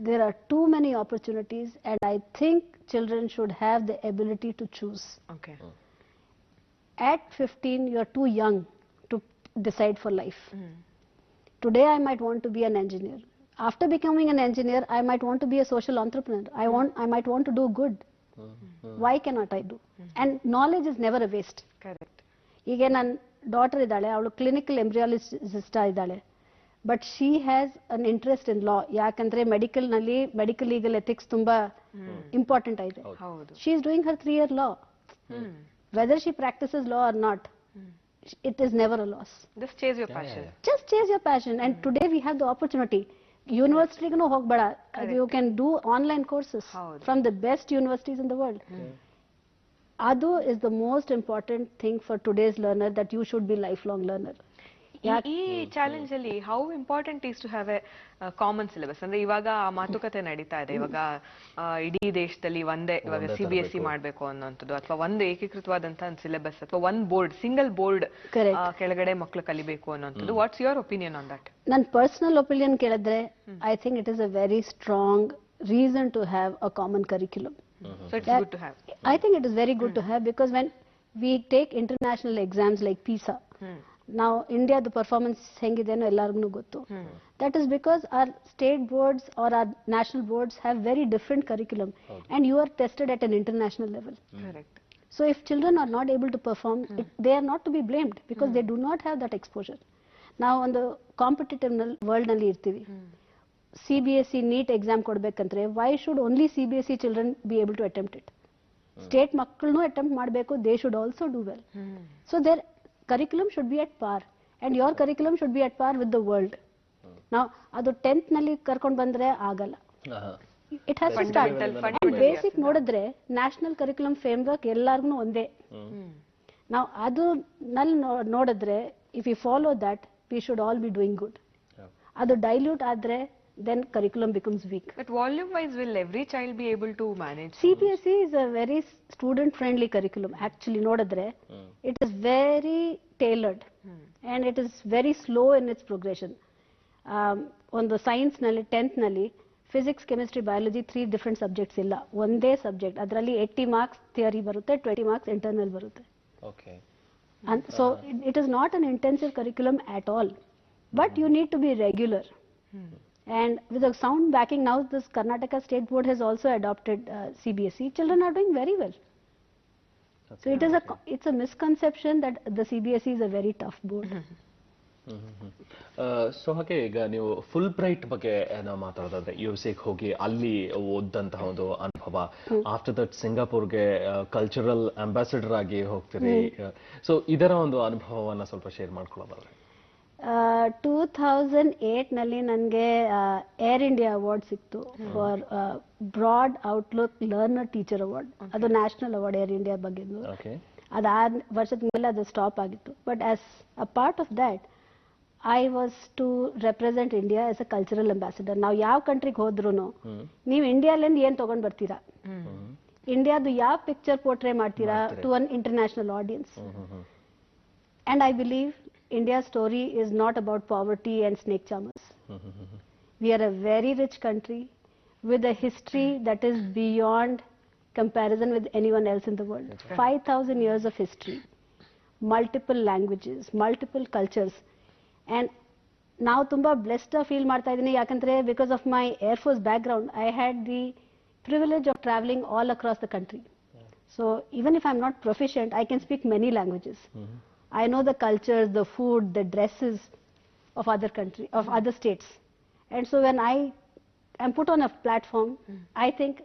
There are too many opportunities and I think children should have the ability to choose. At 15 you are too young to decide for life. Today I might want to be an engineer. After becoming an engineer I might want to be a social entrepreneur. I might want to do good. Why cannot I do? And knowledge is never a waste. Correct. ಈಗ ನನ್ನ daughter ಇದ್ದಾಳೆ, ಅವಳು clinical embryologist ಇದ್ದಾಳೆ, but she has an interest in law. ಯಾಕಂದ್ರೆ medical legal ethics ತುಂಬಾ important ಆಗಿದೆ. She is doing her 3-year law. Whether she practices law or not, it is never a loss. Just chase your passion. Just chase your passion. And today we have the opportunity. University no hogbada. You can do online courses from the best universities in the world. Adu is the most important thing for today's learner, that you should be lifelong learner. ಈ challenge ಅಲ್ಲಿ how important is to have a common syllabus? ಅಂದ್ರೆ ಇವಾಗ ಆ ಮಾತುಕತೆ ನಡೀತಾ ಇದೆ, ಇವಾಗ ಇಡೀ ದೇಶದಲ್ಲಿ ಒಂದೇ ಇವಾಗ CBSE ಮಾಡ್ಬೇಕು ಅನ್ನೋಂಥದ್ದು, ಅಥವಾ ಒಂದು ಏಕೀಕೃತವಾದಂತಹ ಸಿಲೆಬಸ್, ಅಥವಾ ಒಂದ್ ಬೋರ್ಡ್, ಸಿಂಗಲ್ ಬೋರ್ಡ್ ಕೆಳಗಡೆ ಮಕ್ಕಳು ಕಲಿಬೇಕು ಅನ್ನೋಂಥದ್ದು. What's your opinion on that? ನನ್ನ ಪರ್ಸನಲ್ ಒಪಿನಿಯನ್ ಕೇಳಿದ್ರೆ I think it is a very strong reason to have a common curriculum. So it's good to have. I think it is very good to have, because when we take international exams like PISA, now India the performance hengide no ellargu gottu. That is because our state boards or our national boards have very different curriculum, and you are tested at an international level. Correct. So if children are not able to perform, they are not to be blamed, because they do not have that exposure. Now on the competitive world nalli irtivi, CBSE NEET exam kodbekantre, why should only CBSE children be able to attempt it? State makkalnu attempt ಮಾಡಬೇಕು, they should also do well. So their curriculum should be at par, and your curriculum should be at par with the world. Now adu 10th ನಲ್ಲಿ ಕರ್ಕೊಂಡು ಬಂದ್ರೆ ಆಗಲ್ಲ. It has to start. And basic ನೋಡಿದ್ರೆ national curriculum framework ಎಲ್ಲಾರ್ಗೂ ಒಂದೇ. Now adu ನಲ್ಲಿ ನೋಡಿದ್ರೆ if we follow that, we should all be doing good. adu dilute ಆದ್ರೆ then curriculum becomes weak. But volume wise, will every child be able to manage? CBSE is a very student friendly curriculum. Actually nodadre it is very tailored, and it is very slow in its progression. On the science nalli 10th nalli physics, chemistry, biology 3 different subjects illa, onde subject, adralli 80 marks theory barutte, 20 marks internal barutte. Okay. And so it is not an intensive curriculum at all, but you need to be regular. And with a sound backing, now this Karnataka State Board has also adopted CBSE. Children are doing very well. So it's a misconception that the CBSE is a very tough board. So ಹಾಗೆ ಈಗ ನೀವು full bright ಬಗ್ಗೆ ನಾವು ಮಾತಾಡೋದಾದ್ರೆ ಯುಎಸ್ಎಗೆ ಹೋಗಿ ಅಲ್ಲಿ ಓದಂತಹ ಒಂದು ಅನುಭವ, after that ಸಿಂಗಾಪುರ್ಗೆ cultural ambassador ಆಗಿ ಹೋಗ್ತೀರಿ. ಸೊ ಇದರ ಒಂದು ಅನುಭವವನ್ನ ಸ್ವಲ್ಪ ಶೇರ್ ಮಾಡ್ಕೊಳ್ಳೋದಾದ್ರೆ? 2008 ನಲ್ಲಿ ನನಗೆ ಏರ್ ಇಂಡಿಯಾ ಅವಾರ್ಡ್ ಸಿಕ್ತು for broad outlook learner teacher award. ಅದು ನ್ಯಾಷನಲ್ ಅವಾರ್ಡ್ ಏರ್ ಇಂಡಿಯಾ ಬಗ್ಗೆ. ಅದಾದ ವರ್ಷದ ಮೇಲೆ ಅದು ಸ್ಟಾಪ್ ಆಗಿತ್ತು. But as a part of that I was to represent India as a cultural ambassador. ನಾವು ಯಾವ ಕಂಟ್ರಿಗೆ ಹೋದ್ರು ನೀವು ಇಂಡಿಯಾಲಿಂದ ಏನ್ ತಗೊಂಡ್ ಬರ್ತೀರಾ, ಇಂಡಿಯಾದು ಯಾವ ಪಿಕ್ಚರ್ ಪೋರ್ಟ್ರೇ ಮಾಡ್ತೀರಾ to an international audience. And I believe India's story is not about poverty and snake charmers. We are a very rich country with a history that is beyond comparison with anyone else in the world. 5,000 years of history, multiple languages, multiple cultures, and ನಾವು ತುಂಬಾ blessed feel ಮಾಡ್ತಾ ಇದ್ದೀನಿ, ಯಾಕಂದ್ರೆ because of my air force background I had the privilege of traveling all across the country. So even if I'm not proficient, I can speak many languages. I know the cultures, the food, the dresses of other states. And so when I am put on a platform, I think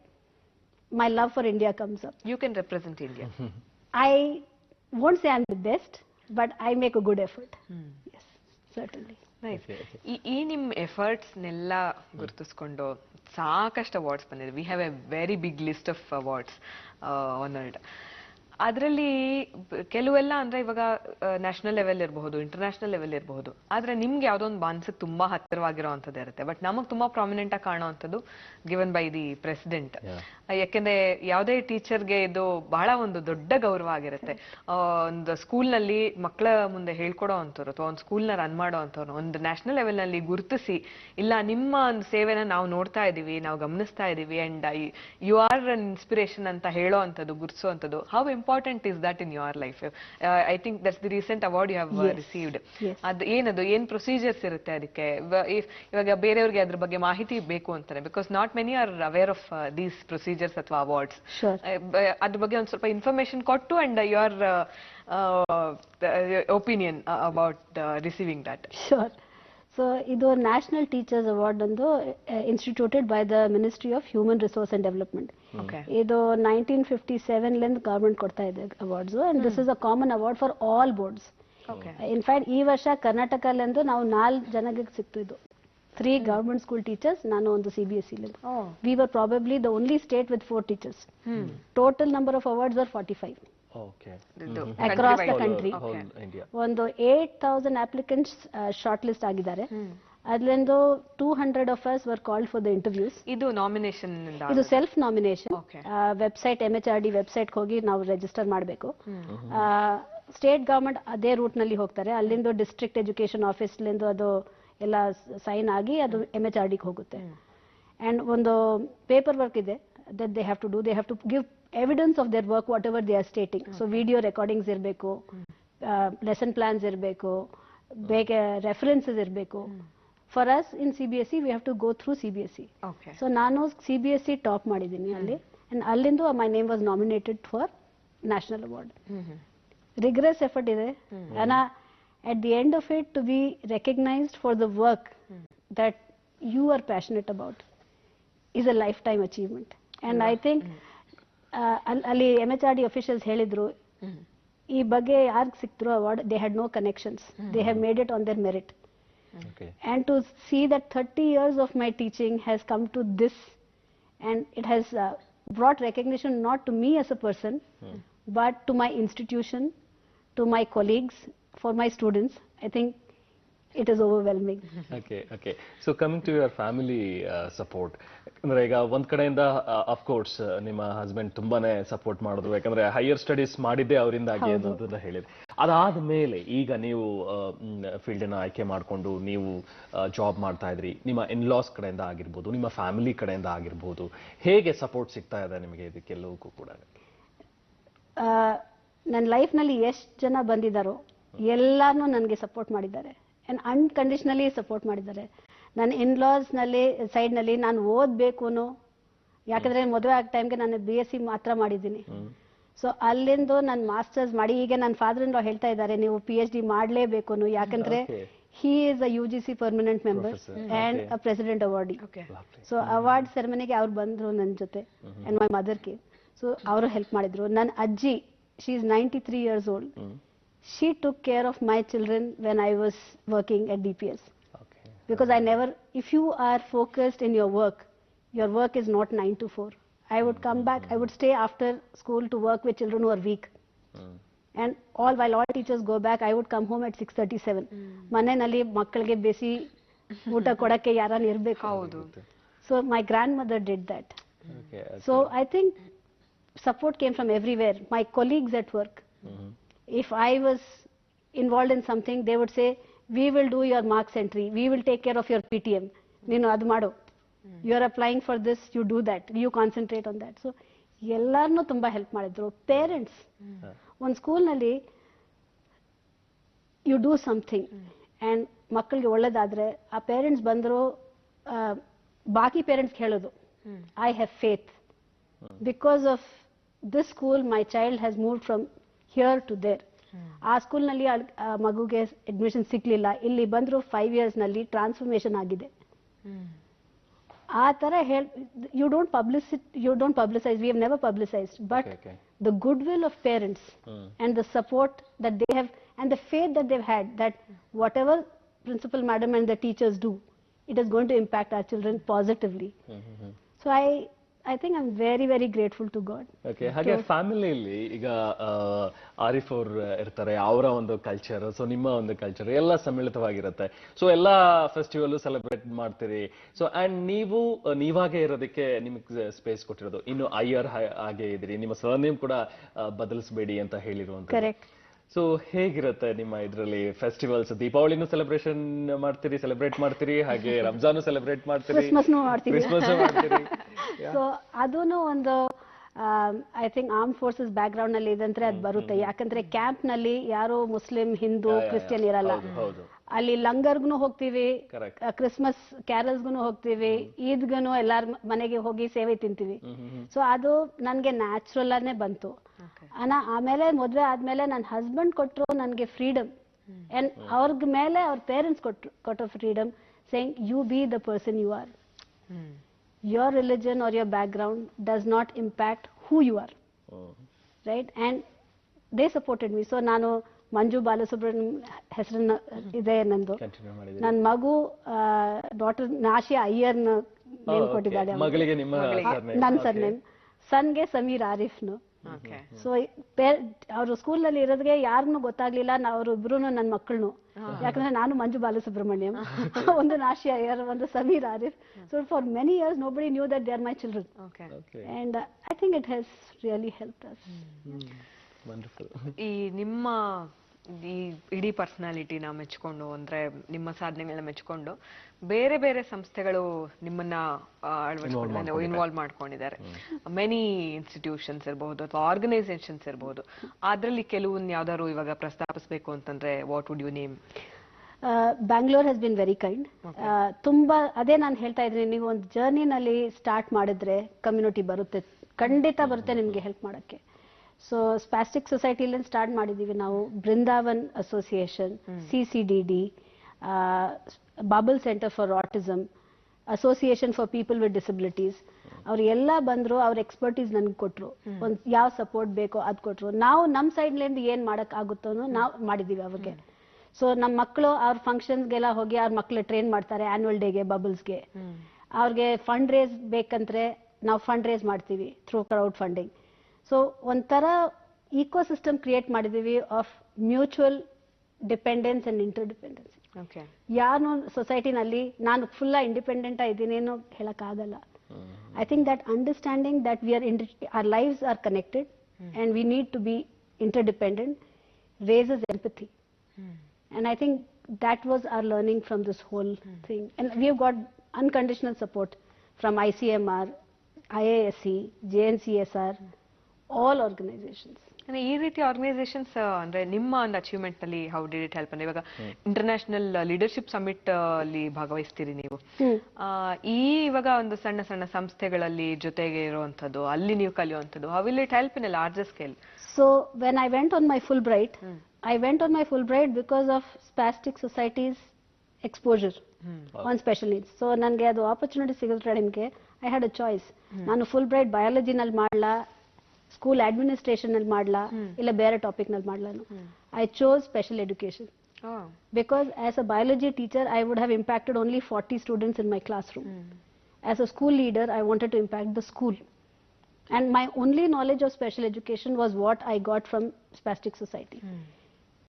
my love for India comes up. You can represent India. I won't say I'm the best, but I make a good effort. Yes, certainly. Nice. ಈ ನಿಮ್ಮ ಎಫರ್ಟ್ಸ್ನೆಲ್ಲ ಗುರುತಿಸ್ಕೊಂಡು ಸಾಕಷ್ಟು awards ಬಂದಿದೆ. We have a very big list of awards honoured. ಅದರಲ್ಲಿ ಕೆಲವೆಲ್ಲ ಅಂದ್ರೆ ಇವಾಗ ನ್ಯಾಷನಲ್ ಲೆವೆಲ್ ಇರಬಹುದು, ಇಂಟರ್ನ್ಯಾಷನಲ್ ಲೆವೆಲ್ ಇರಬಹುದು. ಆದ್ರೆ ನಿಮ್ಗೆ ಯಾವುದೋ ಒಂದು ಮನಸ್ಸಿಗೆ ತುಂಬಾ ಹತ್ತಿರವಾಗಿರೋವಂಥದ್ದು ಇರುತ್ತೆ. ಬಟ್ ನಮಗೆ ತುಂಬಾ ಪ್ರಾಮಿನೆಂಟ್ ಆಗಿ ಕಾಣುವಂಥದ್ದು ಗಿವನ್ ಬೈ ದಿ ಪ್ರೆಸಿಡೆಂಟ್. ಯಾಕೆಂದ್ರೆ ಯಾವುದೇ ಟೀಚರ್ಗೆ ಇದು ಬಹಳ ಒಂದು ದೊಡ್ಡ ಗೌರವ ಆಗಿರುತ್ತೆ. ಒಂದು ಸ್ಕೂಲ್ನಲ್ಲಿ ಮಕ್ಕಳ ಮುಂದೆ ಹೇಳ್ಕೊಡೋ ಅಂಥವ್ರು ಅಥವಾ ಒಂದು ಸ್ಕೂಲ್ನ ರನ್ ಮಾಡೋ ಅಂಥವ್ರು ಒಂದು ನ್ಯಾಷನಲ್ ಲೆವೆಲ್ ನಲ್ಲಿ ಗುರುತಿಸಿ, ಇಲ್ಲ ನಿಮ್ಮ ಒಂದು ಸೇವೆನ ನಾವು ನೋಡ್ತಾ ಇದೀವಿ, ನಾವು ಗಮನಿಸ್ತಾ ಇದೀವಿ, and you are an inspiration ಅಂತ ಹೇಳೋ ಅಂಥದ್ದು, ಗುರುತಿಸೋ ಅಂಥದ್ದು. How important is that in your life? I think that's the recent award you have received. ಅದು ಏನದು, ಏನ್ ಪ್ರೊಸೀಜರ್ಸ್ ಇರುತ್ತೆ ಅದಕ್ಕೆ? ಇವಾಗ ಬೇರೆಯವ್ರಿಗೆ ಅದ್ರ ಬಗ್ಗೆ ಮಾಹಿತಿ ಬೇಕು ಅಂತಾರೆ, because not many are aware of these procedures ಅಥವಾ ಅವಾರ್ಡ್ಸ್. ಅದ್ರ ಬಗ್ಗೆ ಒಂದು ಸ್ವಲ್ಪ ಇನ್ಫಾರ್ಮೇಶನ್ ಕೊಟ್ಟು and your opinion about receiving that. Sure. So ಇದು ನ್ಯಾಷನಲ್ ಟೀಚರ್ಸ್ ಅವಾರ್ಡ್ ಒಂದು instituted by the ministry of human resource and development. ಇದು 1957 ಗವರ್ಮೆಂಟ್ ಕೊಡ್ತಾ ಇದೆ awards, and this is a common award for all boards. In fact ಈ ವರ್ಷ ಕರ್ನಾಟಕಲ್ಲಂದು ನಾವು 4 ಜನಕ್ಕೆ ಸಿಕ್ತು ಇದು. 3 ಗವರ್ಮೆಂಟ್ ಸ್ಕೂಲ್ ಟೀಚರ್ಸ್, ನಾನು ಒಂದು CBSE. We were probably the only state with 4 teachers. Total number of awards are 45. Across the country. ಒಂದು 8,000 applicants short list ಆಗಿದ್ದಾರೆ. ಅದ್ರಿಂದ 200 of us were called for the interviews. ಇದು ನಾಮಿನೇಷನ್, ಇದು self nomination. Website MHRD website ಹೋಗಿ ನಾವು register ಮಾಡಬೇಕು. State government ಅದೇ root ನಲ್ಲಿ ಹೋಗ್ತಾರೆ, ಅಲ್ಲಿಂದ ಡಿಸ್ಟ್ರಿಕ್ಟ್ ಎಜುಕೇಶನ್ ಆಫೀಸ್ಲಿಂದ ಅದು ಎಲ್ಲ ಸೈನ್ ಆಗಿ ಅದು MHRD ಹೋಗುತ್ತೆ. ಅಂಡ್ ಒಂದು ಪೇಪರ್ ವರ್ಕ್ ಇದೆ that they have to do. They have to give evidence of their work, whatever they are stating. So video recordings ಇರಬೇಕು, lesson plans ಇರಬೇಕು, ಬೇಗ references ಇರಬೇಕು. For us in CBSE, we have to go through CBSE. So ನಾನು CBSE top ಮಾಡಿದ್ದೀನಿ ಅಲ್ಲಿ, and ಅಲ್ಲಿಂದ my name was nominated for national award. Rigorous effort ಇದೆ, and at the end of it, to be recognized for the work that you are passionate about is a lifetime achievement. And I think ಅಲ್ಲಿ MHRD officials ಹೇಳಿದ್ರು, ಈ ಬಗ್ಗೆ ಯಾರಿಗೆ ಸಿಕ್ತರೋ award, they had no connections, they have made it on their merit. And to see that 30 years of my teaching has come to this, and it has brought recognition not to me as a person, but to my institution, to my colleagues, for my students, I think it is overwhelming. Okay. So coming to your family support, ಅಂದ್ರೆ ಈಗ ಒಂದ್ ಕಡೆಯಿಂದ of course ನಿಮ್ಮ husband ತುಂಬಾನೇ support ಮಾಡಿದ್ರು, ಯಾಕಂದ್ರೆ higher studies ಮಾಡಿದ್ದೆ ಅವರಿಂದಾಗಿ ಅನ್ನೋದನ್ನ ಹೇಳಿದ್ರು. ಅದಾದ ಮೇಲೆ ಈಗ ನೀವು ಫೀಲ್ಡನ್ನ ಆಯ್ಕೆ ಮಾಡಿಕೊಂಡು ನೀವು ಜಾಬ್ ಮಾಡ್ತಾ ಇದ್ರಿ, ನಿಮ್ಮ ಇನ್ಲಾಸ್ ಕಡೆಯಿಂದ ಆಗಿರ್ಬೋದು, ನಿಮ್ಮ ಫ್ಯಾಮಿಲಿ ಕಡೆಯಿಂದ ಆಗಿರ್ಬೋದು, ಹೇಗೆ ಸಪೋರ್ಟ್ ಸಿಗ್ತಾ ಇದೆ ನಿಮಗೆ ಇದಕ್ಕೆಲ್ಲವಕ್ಕೂ ಕೂಡ? ನನ್ನ ಲೈಫ್ನಲ್ಲಿ ಎಷ್ಟು ಜನ ಬಂದಿದ್ದಾರೋ ಎಲ್ಲಾನು ನನಗೆ ಸಪೋರ್ಟ್ ಮಾಡಿದ್ದಾರೆ, ಅಂಡ್ ಅನ್ಕಂಡೀಷನಲಿ ಸಪೋರ್ಟ್ ಮಾಡಿದ್ದಾರೆ. ನನ್ನ ಇನ್ಲಾಸ್ನಲ್ಲಿ ಸೈಡ್ನಲ್ಲಿ ನಾನು ಓದಬೇಕು, ಯಾಕಂದ್ರೆ ಮದುವೆ ಆಗ ಟೈಮ್ಗೆ ನಾನು BSc ಮಾತ್ರ ಮಾಡಿದ್ದೀನಿ. ಸೊ ಅಲ್ಲಿಂದ ನಾನು ಮಾಸ್ಟರ್ಸ್ ಮಾಡಿ, ಈಗ ನನ್ನ ಫಾದರ್ ಇನ್ ಲಾ ಹೇಳ್ತಾ ಇದ್ದಾರೆ ನೀವು PhD ಮಾಡಲೇಬೇಕು, ಯಾಕಂದ್ರೆ he is a UGC permanent member and a president awardee. So award ಸೆರೆಮನಿಗೆ ಅವ್ರು ಬಂದ್ರು ನನ್ನ ಜೊತೆ, and my mother came. So ಅವರು ಹೆಲ್ಪ್ ಮಾಡಿದ್ರು. ನನ್ನ ಅಜ್ಜಿ, she is 93 years old. She took care of my children when I was working at DPS. Because I never, if you are focused in your work is not 9 to 4. I would come back, I would stay after school to work with children who are weak. And while all teachers go back, I would come home at 6:37. ಮನೆಯಲ್ಲಿ ಮಕ್ಕಳಿಗೆ ಬೇಸಿ ಊಟ ಕೊಡಕ್ಕೆ ಯಾರನ್ನ ಇರಬೇಕು. So my grandmother did that. So I think support came from everywhere. My colleagues at work, if I was involved in something, they would say, we will do your marks entry, we will take care of your PTM, ನೀನು ಅದು ಮಾಡು, you are applying for this, you do that, you concentrate on that. So ಎಲ್ಲಾರನ್ನೂ ತುಂಬಾ help ಮಾಡಿದ್ರು. Parents, ಒಂದು ಸ್ಕೂಲ್ನಲ್ಲಿ you do something and ಮಕ್ಕಳಿಗೆ ಒಳ್ಳೇದಾದರೆ ಆ parents ಬಂದರು ಬಾಕಿ ಪೇರೆಂಟ್ಸ್ ಹೇಳೋದು I have faith because of this school my child has move from here to there. ಆ ಸ್ಕೂಲ್ನಲ್ಲಿ ಮಗುಗೆ ಅಡ್ಮಿಷನ್ ಸಿಗ್ಲಿಲ್ಲ, ಇಲ್ಲಿ ಬಂದ್ರು 5 yearsನಲ್ಲಿ ಟ್ರಾನ್ಸ್ಫಾರ್ಮೇಶನ್ ಆಗಿದೆ. ಆ ತರ you don't publicise, we have never publicised, but the goodwill of parents and the support that they have and the faith that they've had that whatever principal madam and the teachers do, it is going to impact our children positively. So I think I'm very, very grateful to God. Okay, ಹಾಗೆ ಫ್ಯಾಮಿಲಿಯಲ್ಲಿ ಈಗ ಆರಿಫ್ ಅವ್ರು ಇರ್ತಾರೆ, ಅವರ ಒಂದು culture, so ನಿಮ್ಮ ಒಂದು culture ಎಲ್ಲ ಸಮ್ಮಿಳಿತವಾಗಿರುತ್ತೆ. ಸೊ ಎಲ್ಲ ಫೆಸ್ಟಿವಲ್ ಸೆಲೆಬ್ರೇಟ್ ಮಾಡ್ತೀರಿ. ಸೊ ಅಂಡ್ ನೀವಾಗೆ ಇರೋದಕ್ಕೆ ನಿಮಗೆ ಸ್ಪೇಸ್ ಕೊಟ್ಟಿರೋದು. ಇನ್ನು ಅಯ್ಯರ್ ಹಾಗೆ ಇದ್ರಿ, ನಿಮ್ಮ ಸರ್ನೇಮ್ ಕೂಡ ಬದಲಿಸಬೇಡಿ ಅಂತ ಹೇಳಿರುವಂತ. Correct. ಸೊ ಹೇಗಿರುತ್ತೆ ನಿಮ್ಮ ಇದರಲ್ಲಿ ಫೆಸ್ಟಿವಲ್ಸ್? ದೀಪಾವಳಿನೂ ಸೆಲೆಬ್ರೇಟ್ ಮಾಡ್ತೀರಿ, ಹಾಗೆ ರಂಜಾನು ಸೆಲೆಬ್ರೇಟ್ ಮಾಡ್ತೀರಿ, ಕ್ರಿಸ್ಮಸ್ನು ಮಾಡ್ತೀವಿ. ಮಾಡ್ತೀರಿ. ಸೊ ಅದೂನು ಒಂದು I think arm forces back ground ನಲ್ಲಿ ಇದಂದ್ರೆ ಅದು ಬರುತ್ತೆ. ಯಾಕಂದ್ರೆ ಕ್ಯಾಂಪ್ ನಲ್ಲಿ ಯಾರು ಮುಸ್ಲಿಂ, ಹಿಂದೂ, ಕ್ರಿಶ್ಚಿಯನ್ ಇರಲ್ಲ. ಅಲ್ಲಿ ಲಂಗರ್ಗೂ ಹೋಗ್ತೀವಿ, ಕ್ರಿಸ್ಮಸ್ ಕ್ಯಾರಲ್ಸ್ಗೂ ಹೋಗ್ತೀವಿ, ಈದ್ಗೂ ಎಲ್ಲಾರ ಮನೆಗೆ ಹೋಗಿ ಸೇವೆ ತಿಂತೀವಿ. ಸೊ ಅದು ನನ್ಗೆ ನ್ಯಾಚುರಲ್ ಆನೇ ಬಂತು. ಆಮೇಲೆ ಮದ್ವೆ ಆದ್ಮೇಲೆ ನನ್ನ ಹಸ್ಬೆಂಡ್ ಕೊಟ್ಟರು ನನ್ಗೆ ಫ್ರೀಡಮ್, ಅಂಡ್ ಅವ್ರ ಮೇಲೆ ಅವ್ರ ಪೇರೆಂಟ್ಸ್ ಕೊಟ್ಟರು freedom, saying you be the person you are. Your religion or your background does not impact who you are. Right? And they supported me. So ನಾನು ಮಂಜು ಬಾಲಸುಬ್ರಹ್ಮಣ್ಯಂ ಹೆಸರನ್ನ ಇದೆ ನಂದು. ನನ್ನ ಮಗು ಡಾಟರ್ ನಾಶಿಯಾ ಅಯ್ಯರ್ ನೇಮ್ ಕೊಟ್ಟಿದ್ದಾರೆ, ನನ್ನ ಸರ್ನೇಮ್. ಸನ್ಗೆ ಸಮೀರ್ ಆರಿಫ್ನು. ಸೊ ಅವರು ಸ್ಕೂಲ್ನಲ್ಲಿ ಇರೋದಕ್ಕೆ ಯಾರಿಗೂ ಗೊತ್ತಾಗ್ಲಿಲ್ಲ, ಅವರಿಬ್ರು ನನ್ನ ಮಕ್ಕಳನ್ನು. ಯಾಕಂದ್ರೆ ನಾನು ಮಂಜು ಬಾಲಸುಬ್ರಹ್ಮಣ್ಯಂ, ಒಂದು ನಾಶಿಯಾ ಅಯ್ಯರ್, ಒಂದು Sameer Arif. So for many years nobody knew that they are my children. And I think it has really helped us. Wonderful. ಈ ನಿಮ್ಮ ಈ ಇಡೀ ಪರ್ಸನಾಲಿಟಿನ ಮೆಚ್ಕೊಂಡು, ಅಂದ್ರೆ ನಿಮ್ಮ ಸಾಧನೆಗಳನ್ನ ಮೆಚ್ಕೊಂಡು ಬೇರೆ ಬೇರೆ ಸಂಸ್ಥೆಗಳು ನಿಮ್ಮನ್ನ ಅಳವಡಿಸ್ಕೊಂಡು ಇನ್ವಾಲ್ವ್ ಮಾಡ್ಕೊಂಡಿದ್ದಾರೆ. ಮೆನಿ ಇನ್ಸ್ಟಿಟ್ಯೂಷನ್ಸ್ ಇರಬಹುದು ಅಥವಾ ಆರ್ಗನೈಸೇಷನ್ಸ್ ಇರಬಹುದು. ಅದ್ರಲ್ಲಿ ಕೆಲವನ್ನ ಯಾವ್ದಾದ್ರು ಇವಾಗ ಪ್ರಸ್ತಾಪಿಸಬೇಕು ಅಂತಂದ್ರೆ what would you name? Bangalore has been very kind. ತುಂಬಾ ಅದೇ ನಾನು ಹೇಳ್ತಾ ಇದ್ದೀನಿ, ನೀವು ಒಂದು ಜರ್ನಿನಲ್ಲಿ ಸ್ಟಾರ್ಟ್ ಮಾಡಿದ್ರೆ ಕಮ್ಯುನಿಟಿ ಬರುತ್ತೆ, ಖಂಡಿತ ಬರುತ್ತೆ ನಿಮ್ಗೆ ಹೆಲ್ಪ್ ಮಾಡಕ್ಕೆ. ಸೊ ಸ್ಪಾಸ್ಟಿಕ್ ಸೊಸೈಟಿಲಿ ಸ್ಟಾರ್ಟ್ ಮಾಡಿದ್ದೀವಿ ನಾವು. Brindavan association, CCDD, bubble centre for autism, association for people with disabilities. ಅವ್ರು ಎಲ್ಲ ಬಂದ್ರು, ಅವ್ರ ಎಕ್ಸ್ಪರ್ಟೀಸ್ ನನ್ಗೆ ಕೊಟ್ರು, ಒಂದು ಯಾವ ಸಪೋರ್ಟ್ ಬೇಕೋ ಅದು ಕೊಟ್ರು. ನಾವು ನಮ್ಮ ಸೈಡ್ಲಿಂದ ಏನ್ ಮಾಡಕ್ ಆಗುತ್ತೋ ನಾವು ಮಾಡಿದೀವಿ ಅವ್ರಿಗೆ. ಸೊ ನಮ್ಮ ಮಕ್ಕಳು ಅವ್ರ ಫಂಕ್ಷನ್ಸ್ಗೆಲ್ಲ ಹೋಗಿ ಅವ್ರ ಮಕ್ಕಳು ಟ್ರೈನ್ ಮಾಡ್ತಾರೆ, ಆನ್ಯುವಲ್ ಡೇಗೆ, ಬಬಲ್ಸ್ಗೆ. ಅವ್ರಿಗೆ ಫಂಡ್ ರೇಸ್ ಬೇಕಂದ್ರೆ ನಾವು ಫಂಡ್ ರೇಸ್ ಮಾಡ್ತೀವಿ ಥ್ರೂ ಕ್ರೌಡ್ ಫಂಡಿಂಗ್. ಸೊ ಒಂಥರ ಇಕೋಸಿಸ್ಟಮ್ ಕ್ರಿಯೇಟ್ ಮಾಡಿದೀವಿ of mutual dependence and inter dependence. ಯಾರು ಸೊಸೈಟಿನಲ್ಲಿ ನಾನು ಫುಲ್ ಇಂಡಿಪೆಂಡೆಂಟ್ ಇದ್ದೀನಿ ಏನೋ ಹೇಳಕ್ ಆಗಲ್ಲ. I think that understanding that we are our lives are connected and we need to be interdependent raises empathy. And I think that was our learning from this whole thing. And we have got unconditional support from ICMR, IASC, JNCSR, all organizations. ಈ ರೀತಿ organisations ಅಂದ್ರೆ ನಿಮ್ಮ ಒಂದು achievement ನಲ್ಲಿ how did it help? ಅಂದ್ರೆ ಇವಾಗ international leadership summit ಅಲ್ಲಿ ಭಾಗವಹಿಸ್ತೀರಿ ನೀವು. ಇವಾಗ ಒಂದು ಸಣ್ಣ ಸಣ್ಣ ಸಂಸ್ಥೆಗಳಲ್ಲಿ ಜೊತೆಗೆ ಇರುವಂತದ್ದು, ಅಲ್ಲಿ ನೀವು ಕಲಿಯುವಂತದ್ದು, how will it help in a larger scale? So when I went on my Fulbright, I went on my Fulbright because of Spastic Society's exposure on special needs. So ನನಗೆ ಅದು ಆಪರ್ಚುನಿಟಿ ಸಿಗುತ್ತೆ ನಿಮಗೆ. I had a choice. ನಾನು Fulbright biology ನಲ್ಲಿ ಮಾಡಲಾ, school administration ನಲ್ಲಿ ಮಾಡಲಾ, ಇಲ್ಲ ಬೇರೆ ಟಾಪಿಕ್ ನಲ್ಲಿ ಮಾಡಲಾ. I chose special education. Because as a biology teacher, I would have impacted only 40 students in my classroom. As a school leader, I wanted to impact the school. And my only knowledge of special education was what I got from Spastic Society.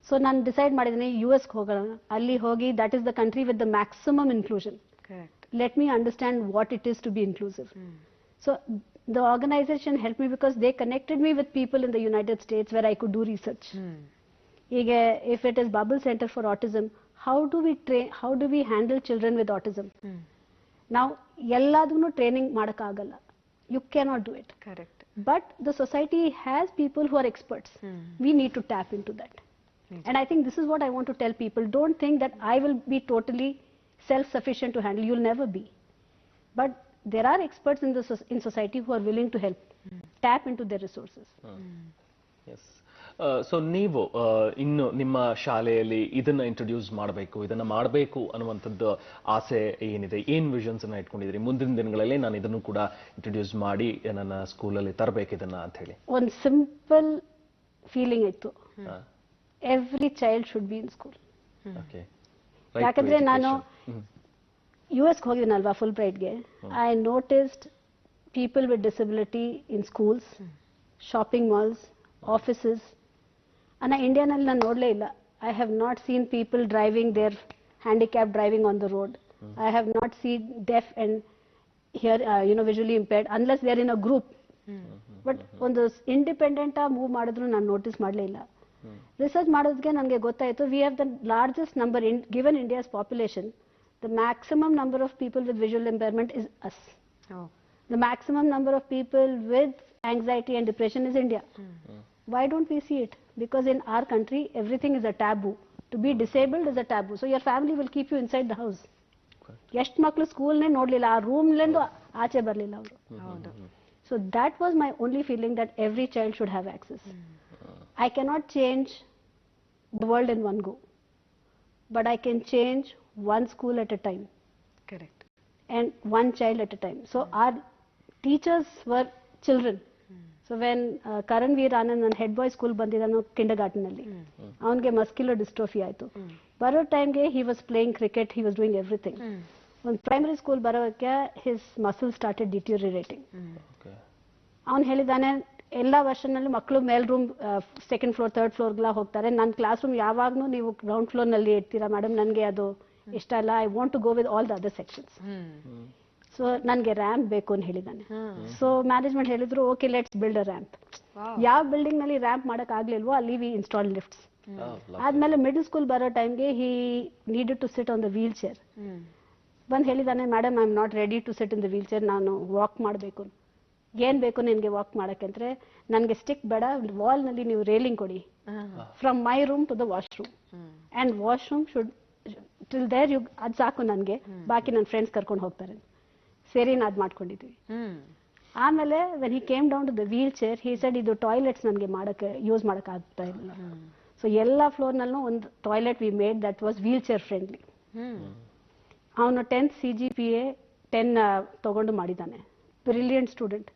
So ನಾನು decide ಮಾಡಿದ್ದೀನಿ US ಹೋಗೋಣ. ಅಲ್ಲಿ ಹೋಗಿ that is the country with the maximum inclusion. Correct. Let me understand what it is to be inclusive. So the organization helped me because they connected me with people in the United States where I could do research. ಈಗ if it is Babel Center for Autism, how do we handle children with autism? Now ಎಲ್ಲದನ್ನು training ಮಾಡಕ್ಕಾಗಲ್ಲ. You cannot do it. Correct. But the society has people who are experts. We need to tap into that. And I think this is what I want to tell people. Don't think that I will be totally self-sufficient to handle. You'll never be. But there are experts in society who are willing to help. Tap into their resources. Yes so ನೀವು ಇನ್ನು ನಿಮ್ಮ ಶಾಲೆಯಲ್ಲಿ ಇದನ್ನ introduce ಮಾಡಬೇಕು, ಇದನ್ನ ಮಾಡಬೇಕು ಅನ್ನುವಂಥದ್ದು ಆಸೆ ಏನಿದೆ, ಏನ್ ವಿಷನ್ಸ್ ಅನ್ನ ಇಟ್ಕೊಂಡಿದ್ರಿ ಮುಂದಿನ ದಿನಗಳಲ್ಲಿ ನಾನು ಇದನ್ನು ಕೂಡ ಇಂಟ್ರೊಡ್ಯೂಸ್ ಮಾಡಿ ನನ್ನ ಸ್ಕೂಲಲ್ಲಿ ತರಬೇಕು ಇದನ್ನ ಅಂತ ಹೇಳಿ? ಒಂದು ಸಿಂಪಲ್ ಫೀಲಿಂಗ್ ಇತ್ತು, every child should be in school. ಯಾಕಂದ್ರೆ ನಾನು US ಹೋಗಿದ್ನಲ್ವಾ ಫುಲ್ ಬ್ರೈಟ್ಗೆ, I noticed people with disability in schools, shopping malls, offices. ಇಂಡಿಯಾನಲ್ಲಿ ನಾನು ನೋಡಲೇ ಇಲ್ಲ. I have not seen people driving their handicap driving on the road. I have not seen deaf and hear visually impaired unless they are in a group. But ಒಂದು independent ಆಗಿ move ಮಾಡಿದ್ರು ನಾನು notice ಮಾಡಲೇ ಇಲ್ಲ. Research ಮಾಡೋದಕ್ಕೆ ನನಗೆ ಗೊತ್ತಾಯಿತು, we have the largest number in given India's population. The maximum number of people with visual impairment is us. The maximum number of people with anxiety and depression is India. Why don't we see it? Because in our country, everything is a taboo. To be disabled is a taboo. So your family will keep you inside the house. ಎಷ್ಟು ಮಕ್ಕಳು ಸ್ಕೂಲ್ನೇ ನೋಡಲಿಲ್ಲ, ಆ ರೂಮ್ಲಿಂದ ಆಚೆ ಬರಲಿಲ್ಲ ಅವರು. So that was my only feeling, that every child should have access. I cannot change the world in one go, but I can change one school at a time. Correct. And one child at a time. So our teachers were children. So when Karanveer Anand ನನ್ನ head ಬಾಯ್ school ಬಂದಿದ್ದಾನು kindergarten ಅಲ್ಲಿ, ಅವನಿಗೆ muscular dystrophy ಆಯಿತು. ಬರೋ ಟೈಮ್ಗೆ he was playing cricket, he was doing everything. ಒಂದು primary school ಬರೋಕ್ಕೆ his muscle started ಡಿಟ್ಯೂರಿರೇಟಿಂಗ್. ಅವನು ಹೇಳಿದ್ದಾನೆ, ಎಲ್ಲ ವರ್ಷನಲ್ಲಿ ಮಕ್ಕಳು ಮೇಲ್ ರೂಮ್, ಸೆಕೆಂಡ್ ಫ್ಲೋರ್, ಥರ್ಡ್ ಫ್ಲೋರ್ಗೆಲ್ಲ ಹೋಗ್ತಾರೆ. ನನ್ನ ಕ್ಲಾಸ್ ರೂಮ್ ಯಾವಾಗಲೂ ನೀವು ಗ್ರೌಂಡ್ ಫ್ಲೋರ್ನಲ್ಲಿ ಇರ್ತೀರಾ ಮೇಡಮ್, ನನಗೆ ಅದು ಇಷ್ಟ ಅಲ್ಲ. I want to go with all the other sections. So ನನಗೆ ರ್ಯಾಂಪ್ ಬೇಕು ಅಂತ ಹೇಳಿದ್ದಾನೆ. ಸೊ ಮ್ಯಾನೇಜ್ಮೆಂಟ್ ಹೇಳಿದ್ರು, okay let's build a ramp. ಯಾವ ಬಿಲ್ಡಿಂಗ್ ನಲ್ಲಿ ರ್ಯಾಂಪ್ ಮಾಡಕ್ ಆಗ್ಲಿಲ್ವೋ ಅಲ್ಲಿ ವಿ ಇನ್ಸ್ಟಾಲ್ ಲಿಫ್ಟ್ಸ್. ಆದ್ಮೇಲೆ ಮಿಡಲ್ ಸ್ಕೂಲ್ ಬರೋ ಟೈಮ್ಗೆ he needed to sit on the wheelchair. ಬಂದು ಹೇಳಿದ್ದಾನೆ, madam I am not ready to sit in the wheelchair, ನಾನು ವಾಕ್ ಮಾಡಬೇಕು. ಏನ್ ಬೇಕು ನಿನ್ಗೆ ವಾಕ್ ಮಾಡಕ್ಕಂದ್ರೆ? ನನಗೆ ಸ್ಟಿಕ್ ಬೇಡ, ವಾಲ್ ನಲ್ಲಿ ನೀವು ರೇಲಿಂಗ್ ಕೊಡಿ, from my room to the washroom. And washroom should till there you, ಅದು ಸಾಕು ನನಗೆ, ಬಾಕಿ ನನ್ನ ಫ್ರೆಂಡ್ಸ್ ಕರ್ಕೊಂಡು ಹೋಗ್ತಾರೆ. ಸರಿ, ಅದ್ ಮಾಡ್ಕೊಂಡಿದ್ವಿ. ಆಮೇಲೆ when he came down to the wheelchair, he said, ಇದು ಟಾಯ್ಲೆಟ್ಸ್ ನನಗೆ ಮಾಡಕ್ಕೆ ಯೂಸ್ ಮಾಡಕ್ ಆಗ್ತಾ ಇಲ್ಲ. ಸೊ ಎಲ್ಲ ಫ್ಲೋರ್ ನಲ್ಲೂ ಒಂದು toilet we made that was wheel chair friendly. ಅವನು 10th CGPA 10 ತಗೊಂಡು ಮಾಡಿದ್ದಾನೆ. Brilliant student.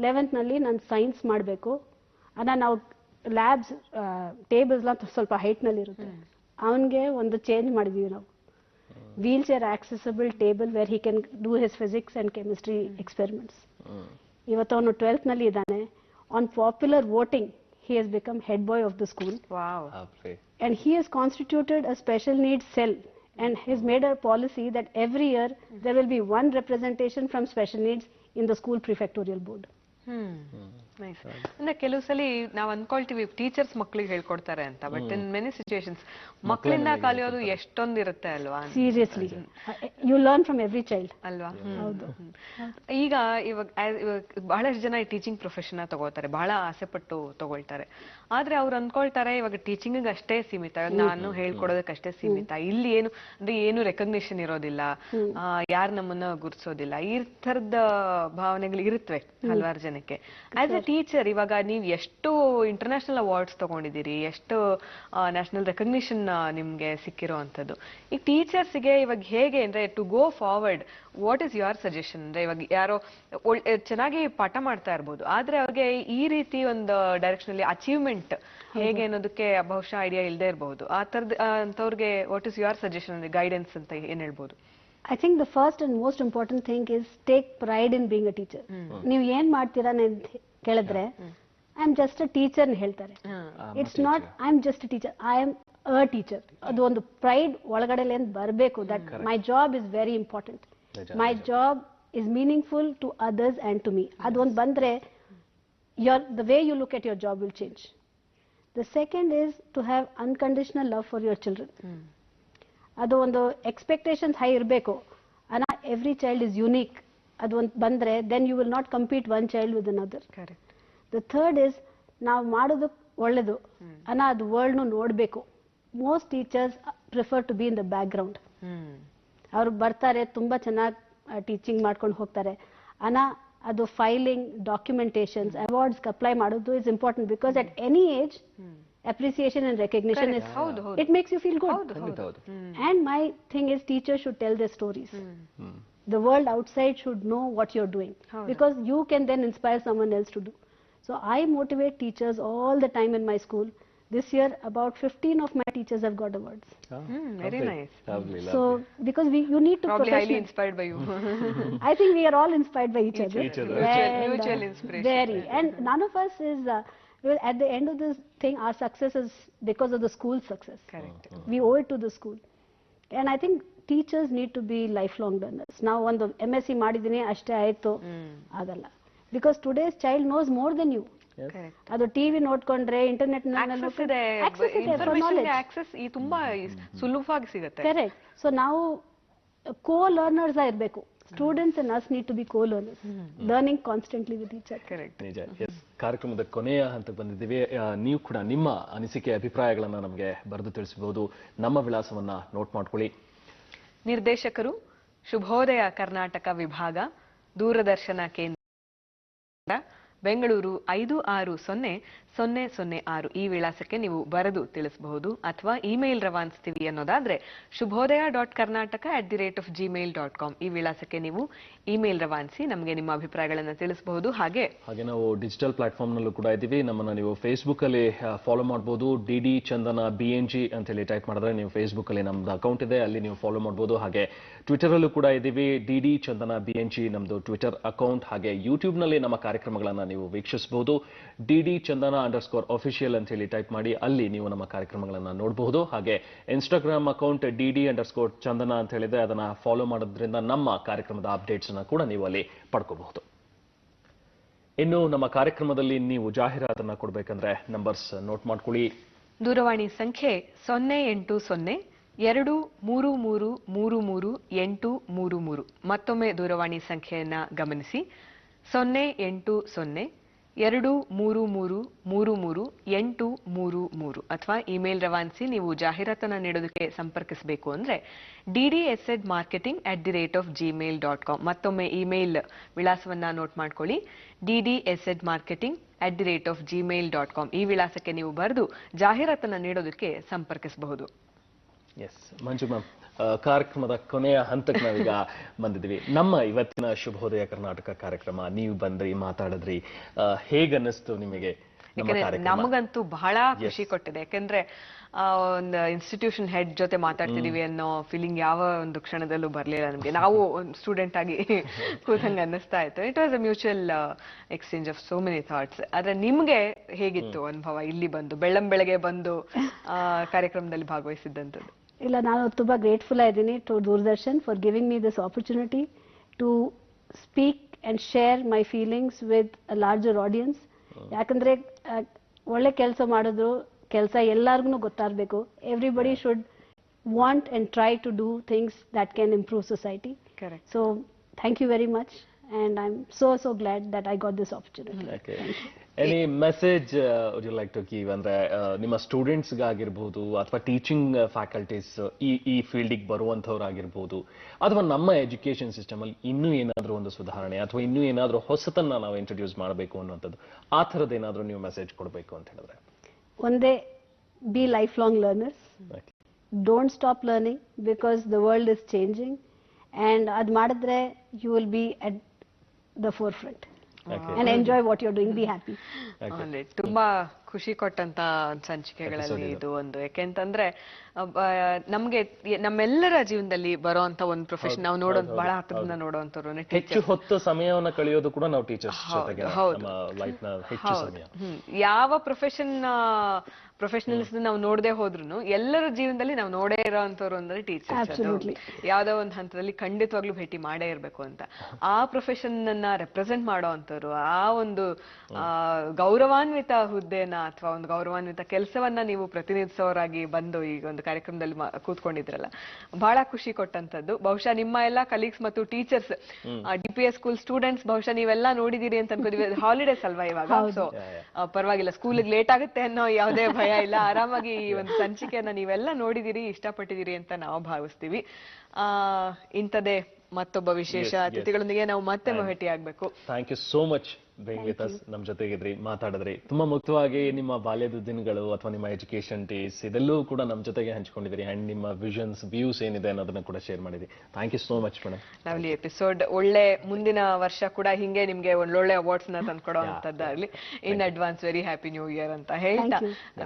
11th ನಲ್ಲಿ ನಾನು ಸೈನ್ಸ್ ಮಾಡಬೇಕು, ನಾವು ಲ್ಯಾಬ್ಸ್ ಟೇಬಲ್ಸ್லாம் ಸ್ವಲ್ಪ ಹೈಟ್ನಲ್ಲಿ ಇರುತ್ತೆ. ಅವನಿಗೆ ಒಂದು ಚೇಂಜ್ ಮಾಡಿದೀವಿ ನಾವು, wheel chair accessible table wear he can do his physics and chemistry experiments. ಇವತ್ತು ಅವನು 12th ನಲ್ಲಿ ಇದ್ದಾನೆ. On popular voting he has become head boy of the school. Wow. And he has constituted a special needs cell and has made a policy that every year there will be one representation from special needs in the school prefectorial board. Nice. ಅಂದ್ರೆ ಕೆಲವು ಸಲ ನಾವು ಅನ್ಕೊಳ್ತೀವಿ teachers ಮಕ್ಳಿಗೆ ಹೇಳ್ಕೊಡ್ತಾರೆ ಅಂತ, but in many situations ಮಕ್ಕಳಿಂದ ಕಲಿಯೋದು ಎಷ್ಟೊಂದು ಇರುತ್ತೆ ಅಲ್ವಾ? Seriously, you learn from every child ಅಲ್ವಾ? ಈಗ ಇವಾಗ ಬಹಳಷ್ಟು ಜನ ಈ ಟೀಚಿಂಗ್ ಪ್ರೊಫೆಷನ್ ತಗೋತಾರೆ, ಬಹಳ ಆಸೆ ಪಟ್ಟು ತಗೊಳ್ತಾರೆ. ಆದ್ರೆ ಅವ್ರು ಅನ್ಕೊಳ್ತಾರೆ ಇವಾಗ ಟೀಚಿಂಗ್ ಅಷ್ಟೇ ಸೀಮಿತ, ನಾನು ಹೇಳ್ಕೊಡೋದಕ್ಕೆ ಅಷ್ಟೇ ಸೀಮಿತ, ಇಲ್ಲಿ ಏನು ಅಂದ್ರೆ ಏನು ರೆಕಗ್ನಿಷನ್ ಇರೋದಿಲ್ಲ, ಯಾರು ನಮ್ಮನ್ನ ಗುರ್ಸೋದಿಲ್ಲ, ಈ ತರದ ಭಾವನೆಗಳು ಇರುತ್ತವೆ ಹಲವಾರು ಜನಕ್ಕೆ. ಆಸ್ ಎ ಟೀಚರ್ ಇವಾಗ ನೀವು ಎಷ್ಟು ಇಂಟರ್ನ್ಯಾಷನಲ್ ಅವಾರ್ಡ್ಸ್ ತಗೊಂಡಿದ್ದೀರಿ, ಎಷ್ಟು ನ್ಯಾಷನಲ್ ರೆಕಗ್ನಿಷನ್ ನಿಮ್ಗೆ ಸಿಕ್ಕಿರೋ ಅಂತದ್ದು. ಈ ಟೀಚರ್ಸ್ಗೆ ಇವಾಗ ಹೇಗೆ ಅಂದ್ರೆ to go forward, what is your suggestion? ಅಂದ್ರೆ ಇವಾಗ ಯಾರೋ ಚೆನ್ನಾಗಿ ಪಾಠ ಮಾಡ್ತಾ ಇರ್ಬೋದು, ಆದ್ರೆ ಅವ್ರಿಗೆ ಈ ರೀತಿ ಒಂದು ಡೈರೆಕ್ಷನ್ ಅಲ್ಲಿ ಅಚೀವ್ಮೆಂಟ್ ಹೇಗೆ ಅನ್ನೋದಕ್ಕೆ ಬಹುಶಃ ಐಡಿಯಾ ಇಲ್ಲದೆ ಇರಬಹುದು. ಆ ತರದ ಅಂತವ್ರಿಗೆ ವಾಟ್ ಈಸ್ ಯುವರ್ ಸಜೆಷನ್, ಅಂದ್ರೆ ಗೈಡೆನ್ಸ್ ಅಂತ ಏನ್ ಹೇಳ್ಬೋದು? I think the first and most important thing is take pride in being a teacher. ನೀವು ಏನ್ ಮಾಡ್ತೀರಾ ಅಂತ ಕೇಳಿದ್ರೆ I am just a teacher ಅಂತ ಹೇಳ್ತಾರೆ. It's not I am just a teacher, I am a teacher. ಅದು ಒಂದು pride ಒಳಗಡೆ ಬರಬೇಕು, that my job is very important, my job is meaningful to others and to me. ಅದೊಂದು ಬಂದ್ರೆ the way you look at your job will change. The second is to have unconditional love for your children. ಅದು ಒಂದು expectations high ಇರಬೇಕು. Every child is unique. ಅದು ಒಂದು ಬಂದ್ರೆ then you will not compete one child with another. The third is ನಾವು ಮಾಡೋದು ಒಳ್ಳೇದು ಅನ್ನ ಅದು ವರ್ಲ್ಡ್ನು ನೋಡಬೇಕು. Most teachers prefer to be in the background. ಅವ್ರು ಬರ್ತಾರೆ, ತುಂಬಾ ಚೆನ್ನಾಗಿ ಟೀಚಿಂಗ್ ಮಾಡ್ಕೊಂಡು ಹೋಗ್ತಾರೆ. ಅದು ಫೈಲಿಂಗ್, ಡಾಕ್ಯುಮೆಂಟೇಶನ್ಸ್, ಅವಾರ್ಡ್ಸ್ ಅಪ್ಲೈ ಮಾಡೋದು is important because at any age appreciation and recognition is it makes you feel good. And my thing is teachers should tell their stories. The world outside should know what you're doing because you can then inspire someone else to do. So I motivate teachers all the time in my school. This year about 15 of my teachers have got awards. Very nice. So because you need to Probably highly inspired by you. I think we are all inspired by each other. Mutual inspiration. Very. And none of us is well, at the end of this thing, our success is because of the school's success. Correct. We owe it to the school. And I think teachers need to be lifelong learners. Now, ಒಂದು MSc ಮಾಡಿದೀನಿ ಅಷ್ಟೇ ಆಯ್ತು ಆಗಲ್ಲ. Because today's child knows more than you. Correct. ಅದು TV ನೋಡ್ಕೊಂಡ್ರೆ internet access ಈ ತುಂಬಾ ಸುಲಭವಾಗಿ ಸಿಗುತ್ತೆ. ಕರೆಕ್ಟ್. ಸೊ ನಾವು ಕೋ ಲರ್ನರ್ಸ್ ಇರಬೇಕು. Students and us need to be co-learners, learning constantly with each other. Correct. ನಿಜ. ಎಸ್, ಕಾರ್ಯಕ್ರಮದ ಕೊನೆಯ ಹಂತಕ್ಕೆ ಬಂದಿದ್ದೀವಿ. ನೀವು ಕೂಡ ನಿಮ್ಮ ಅನಿಸಿಕೆ ಅಭಿಪ್ರಾಯಗಳನ್ನ ನಮಗೆ ಬರೆದು ತಿಳಿಸಬಹುದು. ನಮ್ಮ ವಿಳಾಸವನ್ನ ನೋಟ್ ಮಾಡ್ಕೊಳ್ಳಿ. ನಿರ್ದೇಶಕರು ಶುಭೋದಯ ಕರ್ನಾಟಕ ವಿಭಾಗ, ದೂರದರ್ಶನ ಕೇಂದ್ರ, ಬೆಂಗಳೂರು 560006 ಈ ವಿಳಾಸಕ್ಕೆ ನೀವು ಬರೆದು ತಿಳಿಸಬಹುದು. ಅಥವಾ ಇಮೇಲ್ ರವಾನಿಸ್ತೀವಿ ಅನ್ನೋದಾದ್ರೆ shubhodaya.karnataka@gmail.com ಈ ವಿಳಾಸಕ್ಕೆ ನೀವು ಇಮೇಲ್ ರವಾನಿಸಿ ನಮಗೆ ನಿಮ್ಮ ಅಭಿಪ್ರಾಯಗಳನ್ನು ತಿಳಿಸಬಹುದು. ಹಾಗೆ ನಾವು ಡಿಜಿಟಲ್ ಪ್ಲಾಟ್ಫಾರ್ಮ್ ನಲ್ಲೂ ಕೂಡ ಇದ್ದೀವಿ. ನಮ್ಮನ್ನ ನೀವು ಫೇಸ್ಬುಕ್ ಅಲ್ಲಿ ಫಾಲೋ ಮಾಡಬಹುದು. ಡಿಡಿ ಚಂದನ BNG ಅಂತ ಹೇಳಿ ಟೈಪ್ ಮಾಡಿದ್ರೆ ನೀವು ಫೇಸ್ಬುಕ್ ಅಲ್ಲಿ ನಮ್ದು ಅಕೌಂಟ್ ಇದೆ, ಅಲ್ಲಿ ನೀವು ಫಾಲೋ ಮಾಡಬಹುದು. ಹಾಗೆ ಟ್ವಿಟರ್ ಅಲ್ಲೂ ಕೂಡ ಇದ್ದೀವಿ. ಡಿಡಿ ಚಂದನ BNG ನಮ್ದು ಟ್ವಿಟರ್ ಅಕೌಂಟ್. ಹಾಗೆ ಯೂಟ್ಯೂಬ್ ನಲ್ಲಿ ನಮ್ಮ ಕಾರ್ಯಕ್ರಮಗಳನ್ನ ನೀವು ವೀಕ್ಷಿಸಬಹುದು. ಡಿಡಿ ಚಂದನ _official ಅಂತ ಹೇಳಿ ಟೈಪ್ ಮಾಡಿ ಅಲ್ಲಿ ನೀವು ನಮ್ಮ ಕಾರ್ಯಕ್ರಮಗಳನ್ನ ನೋಡಬಹುದು. ಹಾಗೆ ಇನ್ಸ್ಟಾಗ್ರಾಮ್ ಅಕೌಂಟ್ @dd_ಚಂದನ ಅಂತ ಹೇಳಿದ್ರೆ ಅದನ್ನ ಫಾಲೋ ಮಾಡೋದ್ರಿಂದ ನಮ್ಮ ಕಾರ್ಯಕ್ರಮದ ಅಪ್ಡೇಟ್ಸ್ ಅನ್ನ ಕೂಡ ನೀವು ಅಲ್ಲಿ ಪಡ್ಕೋಬಹುದು. ಇನ್ನು ನಮ್ಮ ಕಾರ್ಯಕ್ರಮದಲ್ಲಿ ನೀವು ಜಾಹೀರಾತನ್ನ ಕೊಡ್ಬೇಕಂದ್ರೆ ನಂಬರ್ಸ್ ನೋಟ್ ಮಾಡ್ಕೊಳ್ಳಿ. ದೂರವಾಣಿ ಸಂಖ್ಯೆ 08023333333. ಮತ್ತೊಮ್ಮೆ ದೂರವಾಣಿ ಸಂಖ್ಯೆಯನ್ನ ಗಮನಿಸಿ, 08023333333 ಅಥವಾ ಇಮೇಲ್ ರವಾನಿಸಿ. ನೀವು ಜಾಹೀರಾತನ್ನ ನೀಡೋದಕ್ಕೆ ಸಂಪರ್ಕಿಸಬೇಕು ಅಂದ್ರೆ ddsedmarketing@gmail.com. ಮತ್ತೊಮ್ಮೆ ಇಮೇಲ್ ವಿಳಾಸವನ್ನ ನೋಟ್ ಮಾಡ್ಕೊಳ್ಳಿ, ddsedmarketing@gmail.com ಈ ವಿಳಾಸಕ್ಕೆ ನೀವು ಬರೆದು ಜಾಹೀರಾತನ್ನ ನೀಡೋದಕ್ಕೆ ಸಂಪರ್ಕಿಸಬಹುದು. ಎಸ್ ಮಂಜು ಮ್ಯಾಮ್, ಕಾರ್ಯಕ್ರಮದ ಕೊನೆಯ ಹಂತಕ್ಕೆ ನಾವೀಗ ಬಂದಿದ್ದೀವಿ. ನಮ್ಮ ಇವತ್ತಿನ ಶುಭೋದಯ ಕರ್ನಾಟಕ ಕಾರ್ಯಕ್ರಮ ನೀವು ಬಂದ್ರಿ, ಮಾತಾಡಿದ್ರಿ, ಹೇಗನ್ನಿಸ್ತು ನಿಮಗೆ? ನಮಗಂತೂ ಬಹಳ ಖುಷಿ ಕೊಟ್ಟಿದೆ. ಯಾಕಂದ್ರೆ ಒಂದು ಇನ್ಸ್ಟಿಟ್ಯೂಷನ್ ಹೆಡ್ ಜೊತೆ ಮಾತಾಡ್ತಿದೀವಿ ಅನ್ನೋ ಫೀಲಿಂಗ್ ಯಾವ ಒಂದು ಕ್ಷಣದಲ್ಲೂ ಬರ್ಲಿಲ್ಲ ನಮ್ಗೆ. ನಾವು ಒಂದು ಸ್ಟೂಡೆಂಟ್ ಆಗಿ ಕೂತಂಗೆ ಅನ್ನಿಸ್ತಾ ಇತ್ತು. It was a mutual exchange of so many thoughts. ಆದ್ರೆ ನಿಮ್ಗೆ ಹೇಗಿತ್ತು ಅನುಭವ ಇಲ್ಲಿ ಬಂದು ಬೆಳಗ್ಗೆ ಬಂದು ಕಾರ್ಯಕ್ರಮದಲ್ಲಿ ಭಾಗವಹಿಸಿದ್ದಂಥದ್ದು? ಇಲ್ಲ, ನಾನು ತುಂಬಾ ಗ್ರೇಟ್ಫುಲ್ ಆಗಿದ್ದೀನಿ to Doordarshan for giving me this opportunity to speak and share my feelings with a larger audience. ಯಾಕಂದ್ರೆ ಒಳ್ಳೆ ಕೆಲಸ ಮಾಡಿದ್ರು ಕೆಲಸ ಎಲ್ಲಾರ್ಗು ಗೊತ್ತಾಗಬೇಕು. Everybody should want and try to do things that can improve society. So thank you very much and I'm so glad that I got this opportunity. Okay. Any message would you like to give ಅಂದ್ರೆ ನಿಮ್ಮ students ಗಾಗಿರಬಹುದು ಅಥವಾ teaching faculties ಈ ಫೀಲ್ಡಿಗೆ ಬರುವಂತವರಾಗಿರಬಹುದು ಅಥವಾ ನಮ್ಮ education system ಅಲ್ಲಿ ಇನ್ನೂ ಏನಾದರೂ ಒಂದು ಸುಧಾರಣೆ ಅಥವಾ ಇನ್ನೂ ಏನಾದರೂ ಹೊಸತನ್ನ ನಾವು ಇಂಟ್ರೊಡ್ಯೂಸ್ ಮಾಡಬೇಕು ಅನ್ನುವಂಥದ್ದು, ಆ ಥರದ್ದು ಏನಾದರೂ ನೀವು ಮೆಸೇಜ್ ಕೊಡಬೇಕು ಅಂತ ಹೇಳಿದ್ರೆ? ಒಂದೇ, be lifelong learners. Okay. Don't stop learning because the world is changing and ad ಮಾಡಿದ್ರೆ you will be at the forefront. Okay. And enjoy what you're doing, be happy. Okay. ತುಂಬಾ ಖುಷಿ ಕೊಟ್ಟಂತ ಸಂಚಿಕೆಗಳಲ್ಲಿ ಇದು ಒಂದು. ಯಾಕೆಂತಂದ್ರೆ ನಮ್ಗೆ ನಮ್ಮೆಲ್ಲರ ಜೀವನದಲ್ಲಿ ಬರುವಂತ ಒಂದು ಪ್ರೊಫೆಷನ್ ನಾವು ನೋಡೋದು ಬಹಳ ಹತ್ರದಿಂದ ನೋಡುವಂತವ್ರು. ಹೆಚ್ಚು ಹೊತ್ತು ಸಮಯವನ್ನು ಕಳೆಯೋದು ಕೂಡ ನಾವು ಟೀಚರ್ಸ್ ಜೊತೆಗೆ ನಮ್ಮ ಲೈಫ್ ನ ಹೆಚ್ಚು ಸಮಯ. ಯಾವ ಪ್ರೊಫೆಷನಲ್ಸ್ ನಾವು ನೋಡದೆ ಹೋದ್ರು ಎಲ್ಲರ ಜೀವನದಲ್ಲಿ ನಾವು ನೋಡೇ ಇರೋಂಥವ್ರು ಅಂದ್ರೆ ಟೀಚರ್ಸ್. ಯಾವ್ದೋ ಒಂದು ಹಂತದಲ್ಲಿ ಖಂಡಿತವಾಗ್ಲೂ ಭೇಟಿ ಮಾಡೇ ಇರ್ಬೇಕು ಅಂತ. ಆ ಪ್ರೊಫೆಷನ್ ಅನ್ನ ರೆಪ್ರೆಸೆಂಟ್ ಮಾಡೋ ಅಂತವ್ರು, ಆ ಒಂದು ಗೌರವಾನ್ವಿತ ಹುದ್ದೆನ ಅಥವಾ ಒಂದು ಗೌರವಾನ್ವಿತ ಕೆಲಸವನ್ನ ನೀವು ಪ್ರತಿನಿಧಿಸೋರಾಗಿ ಬಂದು ಈಗ ಒಂದು ಕಾರ್ಯಕ್ರಮದಲ್ಲಿ ಕೂತ್ಕೊಂಡಿದ್ರಲ್ಲ, ಬಹಳ ಖುಷಿ ಕೊಟ್ಟಂತದ್ದು. ಬಹುಶಃ ನಿಮ್ಮ ಎಲ್ಲ ಕಲೀಗ್ಸ್ ಮತ್ತು ಟೀಚರ್ಸ್, DPS ಸ್ಕೂಲ್ ಸ್ಟೂಡೆಂಟ್ಸ್ ಬಹುಶಃ ನೀವೆಲ್ಲ ನೋಡಿದಿರಿ ಅಂತ ಅನ್ಕೋತೀವಿ. ಹಾಲಿಡೇಸ್ ಅಲ್ವಾ ಇವಾಗ, ಸೊ ಪರವಾಗಿಲ್ಲ, ಸ್ಕೂಲಿಗೆ ಲೇಟ್ ಆಗುತ್ತೆ ಅನ್ನೋ ಯಾವುದೇ ಭಯ ಇಲ್ಲ. ಆರಾಮಾಗಿ ಈ ಒಂದು ಸಂಚಿಕೆಯನ್ನ ನೀವೆಲ್ಲ ನೋಡಿದಿರಿ, ಇಷ್ಟಪಟ್ಟಿದ್ದೀರಿ ಅಂತ ನಾವು ಭಾವಿಸ್ತೀವಿ. ಇಂಥದೇ ಮತ್ತೊಬ್ಬ ವಿಶೇಷ ಅತಿಥಿಗಳೊಂದಿಗೆ ನಾವು ಮತ್ತೆ ಭೇಟಿ ಆಗ್ಬೇಕು. Thank you so much being with us. ನಮ್ಮ ಜೊತೆಗಿದ್ರಿ, ಮಾತಾಡಿದ್ರಿ, ತುಂಬಾ ಮುಕ್ತವಾಗಿ ನಿಮ್ಮ ಬಾಲ್ಯದ ದಿನಗಳು ಅಥವಾ ನಿಮ್ಮ ಎಜುಕೇಶನ್ ಡೇಸ್ ಇದೆಲ್ಲೂ ಕೂಡ ನಮ್ಮ ಜೊತೆಗೆ ಹಂಚ್ಕೊಂಡಿದ್ರಿ. ಅಂಡ್ ನಿಮ್ಮ ವಿಷನ್ಸ್, ವ್ಯೂಸ್ ಏನಿದೆ ಅನ್ನೋದನ್ನ ಕೂಡ ಶೇರ್ ಮಾಡಿದ್ರಿ. Thank you so much madam. Lovely episode. ಒಳ್ಳೆ ಮುಂದಿನ ವರ್ಷ ಕೂಡ ಹಿಂಗೆ ನಿಮ್ಗೆ ಒಳ್ಳೊಳ್ಳೆ ಅವಾರ್ಡ್ಸ್ ನ ತಂದ್ಕೊಡೋ ಅಂತದ್ದಾಗ್ಲಿ. In advance very happy new year ಅಂತ ಹೇಳ್ತಾ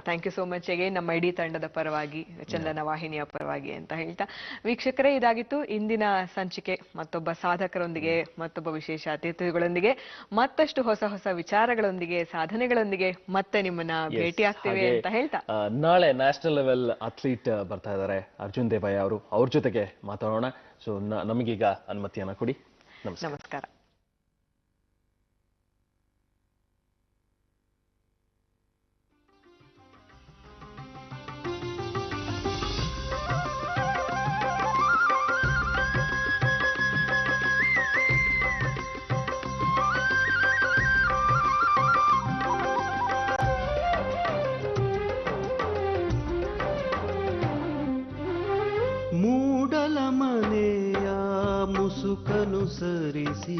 thank you so much again ನಮ್ಮ ಇಡೀ ತಂಡದ ಪರವಾಗಿ, ಚಂದನ ವಾಹಿನಿಯ ಪರವಾಗಿ ಅಂತ ಹೇಳ್ತಾ, ವೀಕ್ಷಕರೇ ಇದಾಗಿತ್ತು ಇಂದಿನ ಸಂಚಿಕೆ. ಮತ್ತೊಬ್ಬ ಸಾಧಕರೊಂದಿಗೆ, ಮತ್ತೊಬ್ಬ ವಿಶೇಷ ಅತಿಥಿಗಳೊಂದಿಗೆ, ಮತ್ತಷ್ಟು ಹೊಸ ಹೊಸ ವಿಚಾರಗಳೊಂದಿಗೆ, ಸಾಧನೆಗಳೊಂದಿಗೆ ಮತ್ತೆ ನಿಮ್ಮನ್ನ ಭೇಟಿ ಆಗ್ತೇವೆ ಅಂತ ಹೇಳ್ತಾ, ನಾಳೆ ನ್ಯಾಷನಲ್ ಲೆವೆಲ್ ಅಥ್ಲೀಟ್ ಬರ್ತಾ ಇದ್ದಾರೆ ಅರ್ಜುನ್ ದೇವಯ್ಯ ಅವರು, ಅವ್ರ ಜೊತೆಗೆ ಮಾತಾಡೋಣ. ಸೊ ನಮಗೀಗ ಅನುಮತಿಯನ್ನ ಕೊಡಿ. ನಮಸ್ಕಾರ. ಮೂಡಲ ಮನೆಯ ಮುಸುಕನು ಸರಿಸಿ